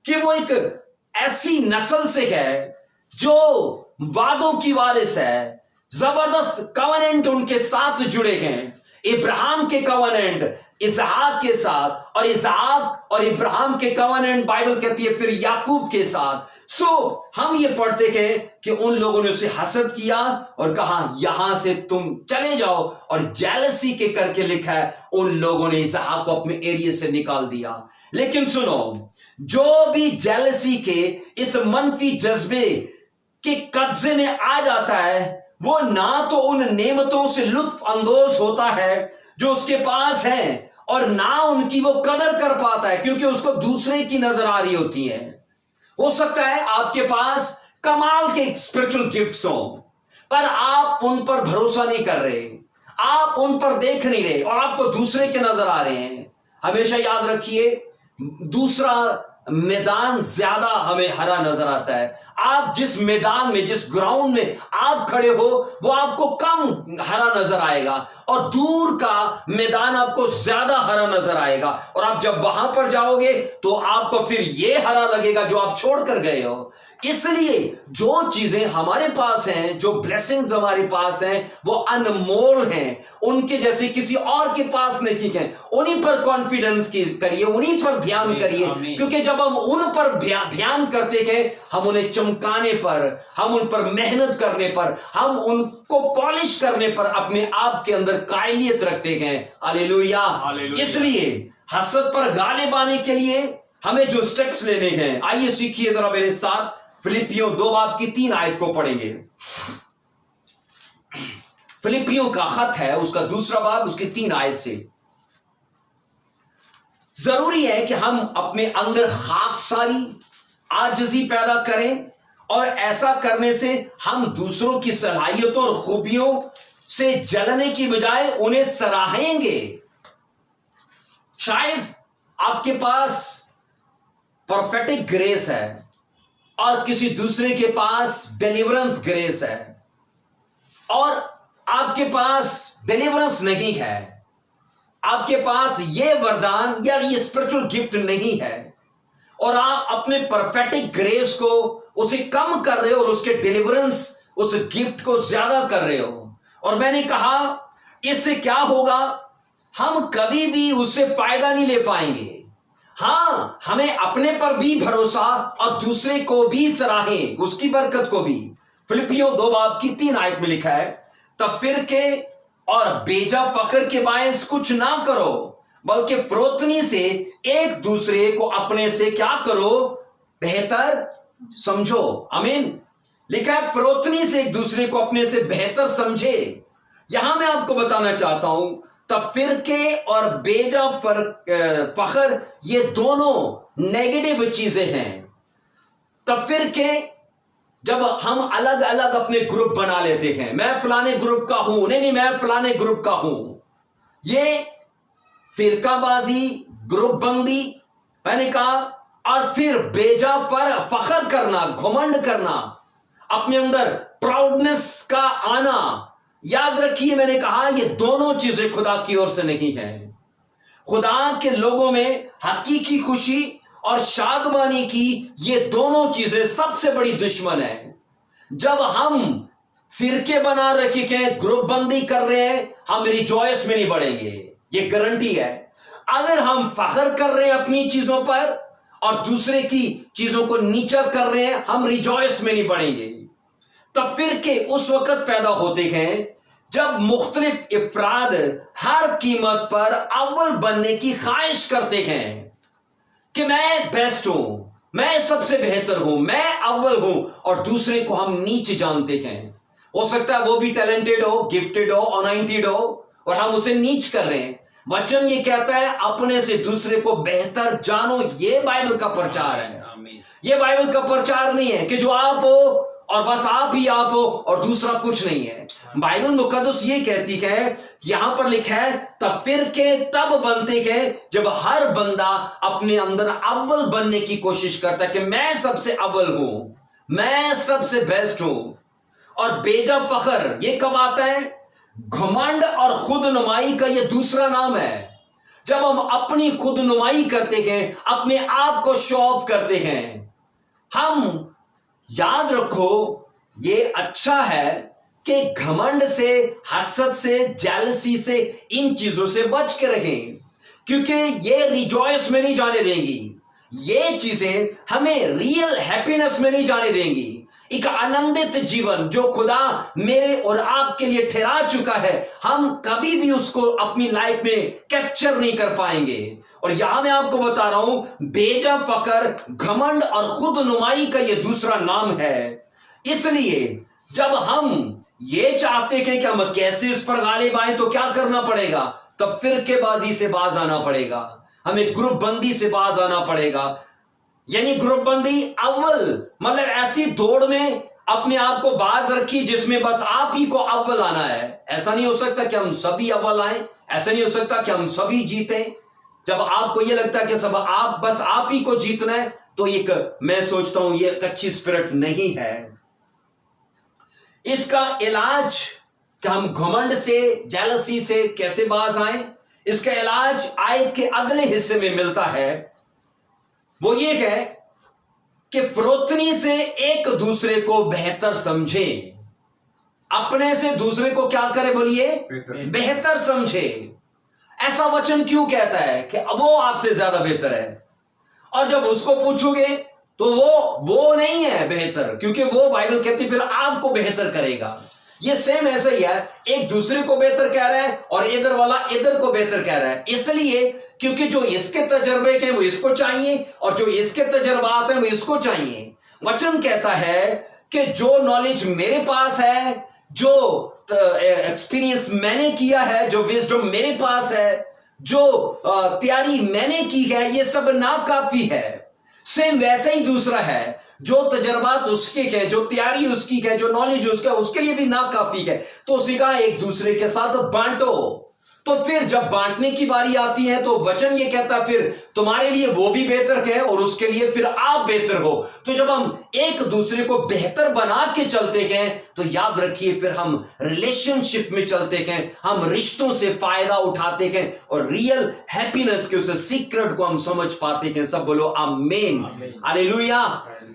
कि वो एक ऐसी नस्ल से है जो वादों की वारिस है, जबरदस्त कवनेंट उनके साथ जुड़े हैं, इब्राहिम के कवनेंट इसहाक के साथ, और इसहाक और इब्राहिम के कवनेंट बाइबल कहती है फिर याकूब के साथ। हम ये पढ़ते हैं कि उन लोगों ने उसे हसद किया और कहा यहां से तुम चले जाओ, और जेलसी के करके लिखा है उन लोगों ने इसहाक को अपने एरिया से निकाल दिया। लेकिन सुनो, जो भी जेलसी के इस मनफी जज्बे के कब्जे में आ जाता है वो ना तो उन नेमतों से लुत्फ अंदोज होता है जो उसके पास है, और ना उनकी वो कदर कर पाता है क्योंकि उसको दूसरे की नजर आ रही होती है। हो सकता है आपके पास कमाल के स्पिरिचुअल गिफ्ट्स हों पर आप उन पर भरोसा नहीं कर रहे, आप उन पर देख नहीं रहे और आपको दूसरे के नजर आ रहे हैं। हमेशा याद रखिए, दूसरा मैदान ज्यादा हमें हरा नजर आता है। आप जिस मैदान में, जिस ग्राउंड में आप खड़े हो, वो आपको कम हरा नजर आएगा और दूर का मैदान आपको ज्यादा हरा नजर आएगा। और आप जब वहां पर जाओगे तो आपको फिर ये हरा लगेगा जो आप छोड़ कर गए हो। इसलिए जो चीजें हमारे पास हैं, जो ब्लेसिंग्स हमारे पास हैं, वो अनमोल हैं, उनके जैसे किसी और के पास नहीं है। उन्हीं पर कॉन्फिडेंस करिए, उन्हीं पर ध्यान करिए, क्योंकि जब हम उन पर ध्यान करते गए, हम उन्हें चमकाने पर, हम उन पर मेहनत करने पर, हम उनको पॉलिश करने पर अपने आप के अंदर कायलियत रखते गए। हालेलुया। इसलिए हसद पर गालिब आने के लिए हमें जो स्टेप्स लेने हैं, आइए सीखिए जरा मेरे साथ। फिलिपियों 2:3 आयत को पढ़ेंगे। फिलिपियों का खत है, उसका 2 बाब, उसकी 3 आयत से। जरूरी है कि हम अपने अंदर खाकसारी, आजिज़ी पैदा करें और ऐसा करने से हम दूसरों की सलाहियतों और खूबियों से जलने की बजाय उन्हें सराहेंगे। शायद आपके पास प्रोफेटिक ग्रेस है और किसी दूसरे के पास डिलीवरेंस ग्रेस है और आपके पास डिलीवरेंस नहीं है, आपके पास ये वरदान या ये स्पिरिचुअल गिफ्ट नहीं है और आप अपने प्रोफेटिक ग्रेस को उसे कम कर रहे हो और उसके डिलीवरेंस, उस गिफ्ट को ज्यादा कर रहे हो। और मैंने कहा इससे क्या होगा, हम कभी भी उससे फायदा नहीं ले पाएंगे। हां, हमें अपने पर भी भरोसा और दूसरे को भी सराहें, उसकी बरकत को भी। फिलिपियों 2:3 आयत में लिखा है, तब फिर के और बेजा फकर के बायस कुछ ना करो, बल्कि फरोतनी से एक दूसरे को अपने से क्या करो, बेहतर समझो। आमीन। लिखा है फरोतनी से एक दूसरे को अपने से बेहतर समझे। यहां मैं आपको बताना चाहता हूं, तब फिरके और बेजा फखर ये दोनों नेगेटिव चीजें हैं। तब फिरके, जब हम अलग अलग अपने ग्रुप बना लेते हैं, मैं फलाने ग्रुप का हूं, नहीं मैं फलाने ग्रुप का हूं, ये फिरकाबाजी, ग्रुप बंदी मैंने कहा। और फिर बेजा फखर करना, घमंड करना, अपने अंदर प्राउडनेस का आना। याद रखिए, मैंने कहा ये दोनों चीजें खुदा की ओर से नहीं है। खुदा के लोगों में हकीकी खुशी और शादमानी की ये दोनों चीजें सबसे बड़ी दुश्मन है। जब हम फिरके बना रखे हैं, ग्रुप बंदी कर रहे हैं, हम रिजॉयस में नहीं बढ़ेंगे, ये गारंटी है। अगर हम फखर कर रहे हैं अपनी चीजों पर और दूसरे की चीजों को नीचा कर रहे हैं, हम रिजॉयस में नहीं बढ़ेंगे। तब फिर के उस वक्त पैदा होते हैं जब मुख्तलिफ इफराद हर कीमत पर अव्वल बनने की ख्वाहिश करते हैं कि मैं बेस्ट हूं, मैं सबसे बेहतर हूं, मैं अव्वल हूं, और दूसरे को हम नीच जानते हैं। हो सकता है वो भी टैलेंटेड हो, गिफ्टेड हो, अनॉइंटेड हो और हम उसे नीच कर रहे हैं। वचन ये कहता है अपने से दूसरे को बेहतर जानो। ये बाइबल का प्रचार है। ये बाइबल का प्रचार नहीं है कि जो आप हो और बस आप ही आप हो और दूसरा कुछ नहीं है। बाइबल मुकद्दस ये कहती है, यहां पर लिखा है, तब फिर के तब बनते हैं जब हर बंदा अपने अंदर अव्वल बनने की कोशिश करता है कि मैं सबसे अव्वल हूं, मैं सबसे बेस्ट हूं। और बेजा फखर ये कब आता है? घमंड और खुद नुमाई का ये दूसरा नाम है। जब हम अपनी खुद नुमाई करते हैं, अपने आप को शो ऑफ करते हैं। हम याद रखो, ये अच्छा है कि घमंड से, हसद से, जेलसी से, इन चीजों से बच के रहें, क्योंकि ये रिजॉयस में नहीं जाने देंगी। ये चीजें हमें रियल हैप्पीनेस में नहीं जाने देंगी। एक आनंदित जीवन जो खुदा मेरे और आपके लिए ठहरा चुका है, हम कभी भी उसको अपनी लाइफ में कैप्चर नहीं कर पाएंगे। और यहां मैं आपको बता रहा हूं, बेजा फकर, घमंड और खुद नुमाई का यह दूसरा नाम है। इसलिए जब हम ये चाहते हैं कि हम कैसे इस पर गालिब आए, तो क्या करना पड़ेगा? तब फिरकेबाजी से बाज आना पड़ेगा, हमें ग्रुप बंदी से बाज आना पड़ेगा। यानी ग्रुप बंदी अव्वल, मतलब ऐसी दौड़ में अपने आप को बाज रखिए जिसमें बस आप ही को अव्वल आना है। ऐसा नहीं हो सकता कि हम सभी अव्वल आए, ऐसा नहीं हो सकता कि हम सभी जीते। जब आपको यह लगता है कि सब आप ही को जीतना है, तो मैं सोचता हूं ये एक अच्छी स्पिरिट नहीं है। इसका इलाज कि हम घमंड से, जेलसी से कैसे बाज आए, इसका इलाज आयत के अगले हिस्से में मिलता है। वो ये है कि फरोतनी से एक दूसरे को बेहतर समझे, अपने से दूसरे को क्या करे, बोलिए बेहतर समझे। ऐसा वचन क्यों कहता है कि वो आपसे ज्यादा बेहतर है, और जब उसको पूछोगे तो वो नहीं है बेहतर, क्योंकि वो बाइबल कहती फिर आपको बेहतर करेगा। ये सेम ऐसा ही है, एक दूसरे को बेहतर कह रहा है और इधर वाला इधर को बेहतर कह रहा है, इसलिए क्योंकि जो इसके तजर्बे के वो इसको चाहिए और जो इसके तजर्बात हैं वो इसको चाहिए। वचन कहता है कि जो नॉलेज मेरे पास है, जो एक्सपीरियंस मैंने किया है, जो विजडम मेरे पास है, जो तैयारी मैंने की है, ये सब नाकाफी है। सेम वैसे ही दूसरा है, जो तजर्बात उसके है, जो तैयारी उसकी है, जो नॉलेज उसका, उसके लिए भी नाकाफी है। तो उसने कहा एक दूसरे के साथ बांटो। तो फिर जब बांटने की बारी आती है तो वचन ये कहता है फिर तुम्हारे लिए वो भी बेहतर है और उसके लिए फिर आप बेहतर हो। तो जब हम एक दूसरे को बेहतर बना के चलते गए तो याद रखिए फिर हम रिलेशनशिप में चलते गए, हम रिश्तों से फायदा उठाते गए और रियल हैप्पीनेस के उस सीक्रेट को हम समझ पाते गए। सब बोलो आमीन, हालेलुया।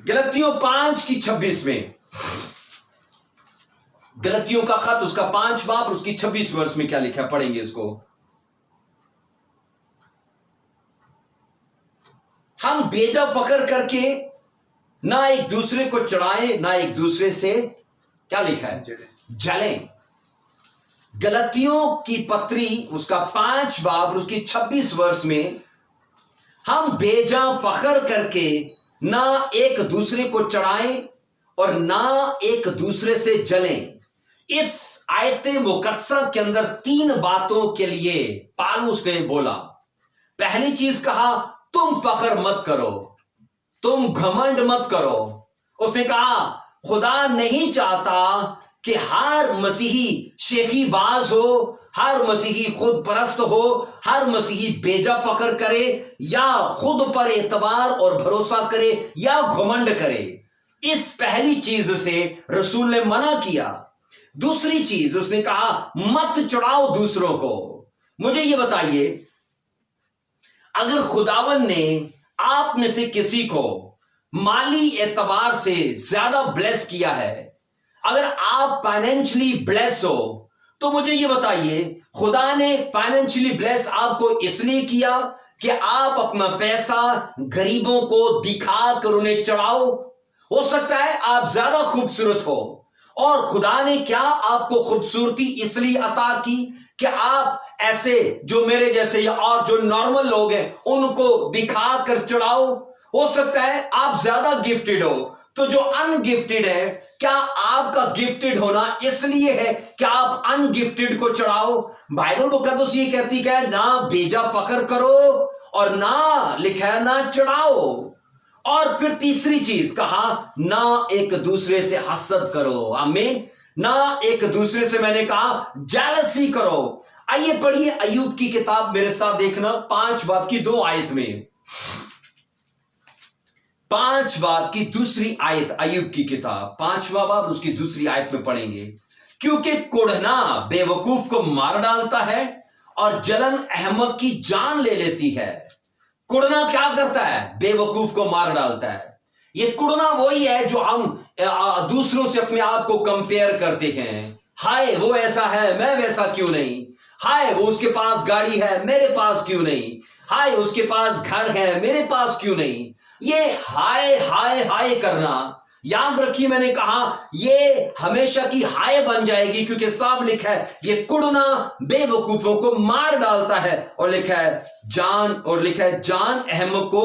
गलतियों 5:26 में, गलतियों का खत उसका 5 बाब उसकी 26 वर्ष में क्या लिखा है, पढ़ेंगे इसको। हम बेजा फखर करके ना एक दूसरे को चढ़ाएं, ना एक दूसरे से क्या लिखा है, जलें। गलतियों की पत्री उसका 5 बाब उसकी 26 वर्ष में हम बेजा फखर करके ना एक दूसरे को चढ़ाएं और ना एक दूसरे से जलें। इस आयते मुकद्दसा के अंदर 3 बातों के लिए पौलुस ने बोला। पहली चीज कहा तुम फखर मत करो, तुम घमंड मत करो। उसने कहा खुदा नहीं चाहता कि हर मसीही शेखीबाज हो, हर मसीही खुद परस्त हो, हर मसीही बेजा फखर करे या खुद पर एतबार और भरोसा करे या घमंड करे। इस पहली चीज से रसूल ने मना किया। दूसरी चीज उसने कहा मत चढ़ाओ दूसरों को। मुझे यह बताइए, अगर खुदावन ने आप में से किसी को माली एतबार से ज्यादा ब्लेस किया है, अगर आप फाइनेंशियली ब्लेस हो, तो मुझे यह बताइए खुदा ने फाइनेंशियली ब्लेस आपको इसलिए किया कि आप अपना पैसा गरीबों को दिखा कर उन्हें चढ़ाओ। हो सकता है आप ज्यादा खूबसूरत हो और खुदा ने क्या आपको खूबसूरती इसलिए अता की कि आप ऐसे जो मेरे जैसे या और जो नॉर्मल लोग हैं उनको दिखा कर चढ़ाओ। हो सकता है आप ज्यादा गिफ्टेड हो, तो जो अनगिफ्टेड है, क्या आपका गिफ्टेड होना इसलिए है कि आप अनगिफ्टेड को चढ़ाओ? बाइबल मुकद्दस ये कहती है ना बेजा फखर करो और ना लिखा है ना चढ़ाओ। और फिर तीसरी चीज कहा ना एक दूसरे से हसद करो। आमीन। ना एक दूसरे से मैंने कहा जेलसी करो। आइए पढ़िए अय्यूब की किताब मेरे साथ देखना, 5 बाब की 2 आयत में, 5 बाब की दूसरी आयत, अय्यूब की किताब 5वां बाब उसकी दूसरी आयत में पढ़ेंगे। क्योंकि कुढ़ना बेवकूफ को मार डालता है और जलन अहमक की जान ले लेती है। कुड़ना क्या करता है? बेवकूफ को मार डालता है। ये कुड़ना वही है जो हम दूसरों से अपने आप को कंपेयर करते हैं। हाय वो ऐसा है, मैं वैसा क्यों नहीं। हाय वो उसके पास गाड़ी है, मेरे पास क्यों नहीं। हाय उसके पास घर है, मेरे पास क्यों नहीं। ये हाय हाय हाय करना, याद रखिए मैंने कहा ये हमेशा की हाय बन जाएगी, क्योंकि साफ लिखा है ये कुड़ना बेवकूफों को मार डालता है। और लिखा है जान अहमक को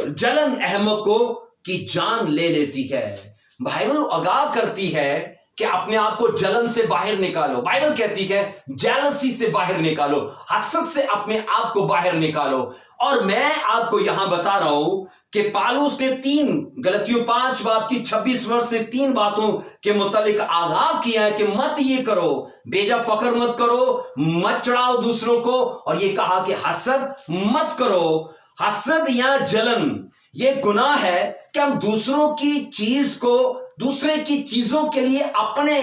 जलन अहमक को की जान ले लेती है। बाइबल आगाह करती है कि अपने आप को जलन से बाहर निकालो। बाइबल कहती है जेलसी से बाहर निकालो, हसद से अपने आप को बाहर निकालो। और मैं आपको यहां बता रहा हूं कि पालूस ने गलतियों 5 बाब की 26 वर्ष से 3 बातों के मुतालिक आगाह किया है कि मत ये करो, बेजा फकर मत करो, मत चढ़ाओ दूसरों को। और ये कहा कि हसद मत करो। हसद या जलन ये गुनाह है कि हम दूसरों की चीज को, दूसरे की चीजों के लिए अपने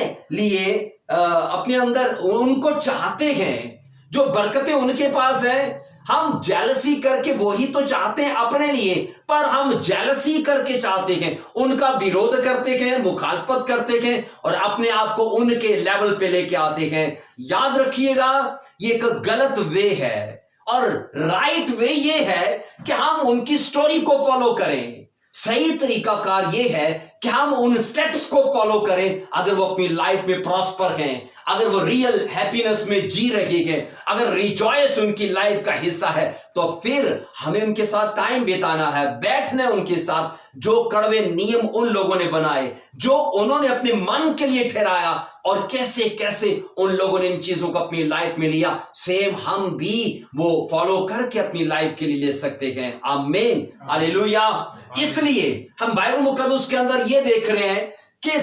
अंदर उनको चाहते हैं। जो बरकतें उनके पास है, हम जेलसी करके वही तो चाहते हैं अपने लिए, पर हम जेलसी करके चाहते हैं, उनका विरोध करते हैं, मुखालफत करते हैं और अपने आप को उनके लेवल पे लेके आते हैं। याद रखिएगा, ये एक गलत वे है और राइट वे ये है कि हम उनकी स्टोरी को फॉलो करें। सही तरीका कार ये है कि हम उन स्टेप्स को फॉलो करें। अगर वो अपनी लाइफ में प्रॉस्पर हैं, अगर वो रियल हैप्पीनेस में जी रहे हैं, अगर रिजॉयस उनकी लाइफ का हिस्सा है, तो फिर हमें उनके साथ टाइम बिताना है, बैठना है उनके साथ। जो कड़वे नियम उन लोगों ने बनाए, जो उन्होंने अपने मन के लिए ठहराया और कैसे कैसे उन लोगों ने इन चीजों को अपनी लाइफ में लिया, सेम हम भी वो फॉलो करके अपनी लाइफ के लिए ले सकते हैं। आमीन, हालेलुया। इसलिए हम बाइबल मुकद्दस के अंदर ये देख रहे हैं कि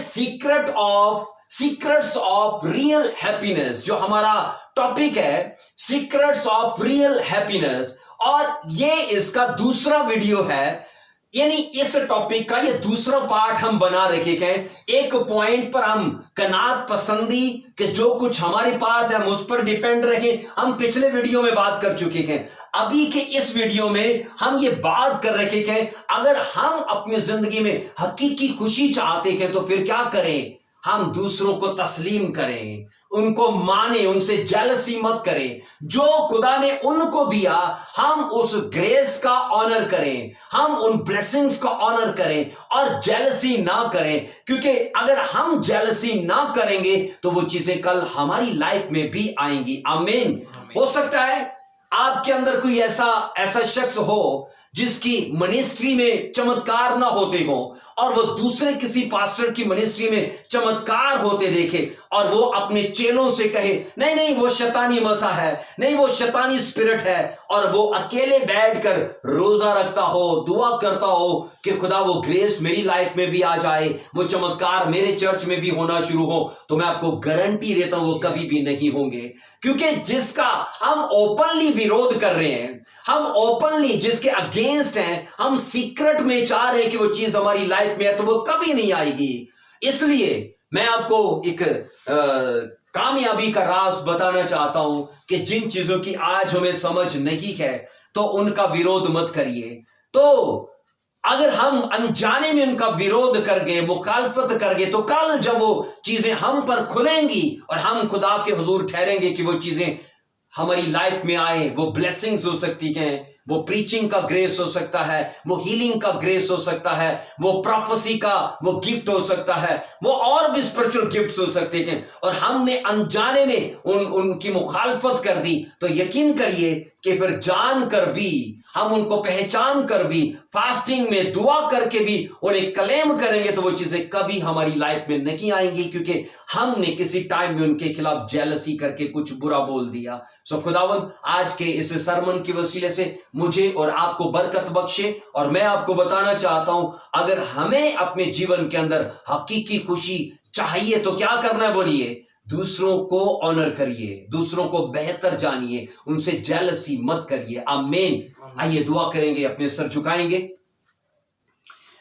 सीक्रेट्स ऑफ रियल हैप्पीनेस, जो हमारा टॉपिक है, सीक्रेट्स ऑफ रियल हैप्पीनेस। और ये इसका दूसरा वीडियो है, यानी इस टॉपिक का ये दूसरा पार्ट हम बना रखे हैं। एक पॉइंट पर हम कनात पसंदी कि जो कुछ हमारे पास है हम उस पर डिपेंड रहे, हम पिछले वीडियो में बात कर चुके हैं। अभी के इस वीडियो में हम ये बात कर रखे हैं, अगर हम अपनी जिंदगी में हकीकी खुशी चाहते हैं तो फिर क्या करें? हम दूसरों को तस्लीम करें, उनको माने, उनसे जेलसी मत करें। जो खुदा ने उनको दिया, हम उस ग्रेस का ऑनर करें, हम उन ब्लेसिंग्स का ऑनर करें और जेलसी ना करें। क्योंकि अगर हम जेलसी ना करेंगे तो वो चीजें कल हमारी लाइफ में भी आएंगी। आमीन। हो सकता है आपके अंदर कोई ऐसा शख्स हो जिसकी मिनिस्ट्री में चमत्कार ना होते हो और वो दूसरे किसी पास्टर की मिनिस्ट्री में चमत्कार होते देखे और वो अपने चेलों से कहे नहीं नहीं वो शैतानी मसा है, नहीं वो शैतानी स्पिरिट है, और वो अकेले बैठकर रोजा रखता हो, दुआ करता हो कि खुदा वो ग्रेस मेरी लाइफ में भी आ जाए, वो चमत्कार मेरे चर्च में भी होना शुरू हो, तो मैं आपको गारंटी देता हूं वो कभी भी नहीं होंगे। क्योंकि जिसका हम ओपनली विरोध कर रहे हैं, हम ओपनली जिसके अगेंस्ट हैं, हम सीक्रेट में चाह रहे हैं कि वो चीज हमारी लाइफ में है, तो वो कभी नहीं आएगी। इसलिए मैं आपको एक कामयाबी का राज बताना चाहता हूं कि जिन चीजों की आज हमें समझ नहीं है तो उनका विरोध मत करिए। तो अगर हम अनजाने में उनका विरोध कर गए, मुखालफत कर गए, तो कल जब वो चीजें हम पर खुलेंगी और हम खुदा के हुजूर ठहरेंगे कि वो चीजें हमारी लाइफ में आए, वो ब्लेसिंग्स हो सकती हैं, वो प्रीचिंग का ग्रेस हो सकता है, वो हीलिंग का ग्रेस हो सकता है, वो प्रोफेसी का वो गिफ्ट हो सकता है, वो और भी स्पिरिचुअल गिफ्ट्स हो सकते हैं, और हमने अनजाने में उनकी मुखालफत कर दी, तो यकीन करिए कि फिर जान कर भी, हम उनको पहचान कर भी, फास्टिंग में दुआ करके भी उन्हें क्लेम करेंगे, तो वो चीजें कभी हमारी लाइफ में नहीं आएंगी, क्योंकि हमने किसी टाइम में उनके खिलाफ जेलसी करके कुछ बुरा बोल दिया। सो खुदावन आज के इस सरमन के वसीले से मुझे और आपको बरकत बख्शे, और मैं आपको बताना चाहता हूं, अगर हमें अपने जीवन के अंदर हकीकी खुशी चाहिए तो क्या करना है? बोलिए, दूसरों को ऑनर करिए, दूसरों को बेहतर जानिए, उनसे जेलसी मत करिए। आमीन। आइए दुआ करेंगे, अपने सर झुकाएंगे।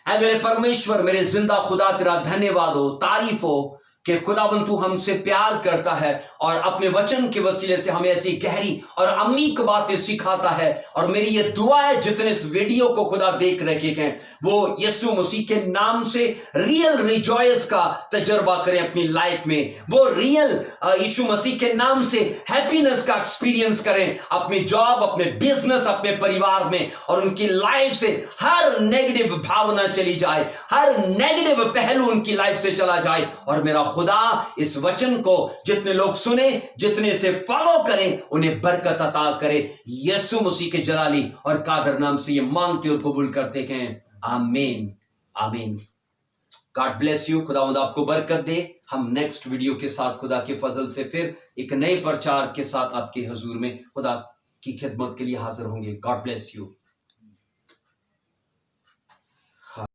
ऐ मेरे परमेश्वर, मेरे जिंदा खुदा, तेरा धन्यवाद हो, तारीफ हो कि खुदाबंद तू हमसे प्यार करता है और अपने वचन के वसीले से हमें ऐसी गहरी और अमीक बातें सिखाता है। और मेरी ये दुआ है जितने इस वीडियो को खुदा देख रहे हैं वो यीशु मसीह के नाम से रियल रिजॉयस का तजर्बा करें अपनी लाइफ में, वो रियल यीशु मसीह के नाम से हैप्पीनेस का एक्सपीरियंस करें अपनी जॉब, अपने बिजनेस, अपने परिवार में, और उनकी लाइफ से हर नेगेटिव भावना चली जाए, हर नेगेटिव पहलू उनकी लाइफ से चला जाए। और मेरा खुदा इस वचन को जितने लोग सुने, जितने से फॉलो करें, उन्हें बरकत अता करे। यीशु मसीह के जलाली और कादर नाम से ये मांगते और कबूल करते हैं। आमीन, आमीन। God bless you. खुदावंद आपको बरकत दे। हम नेक्स्ट वीडियो के साथ खुदा के फजल से फिर एक नए प्रचार के साथ आपके हजूर में खुदा की खिदमत के लिए हाजिर होंगे। God bless you.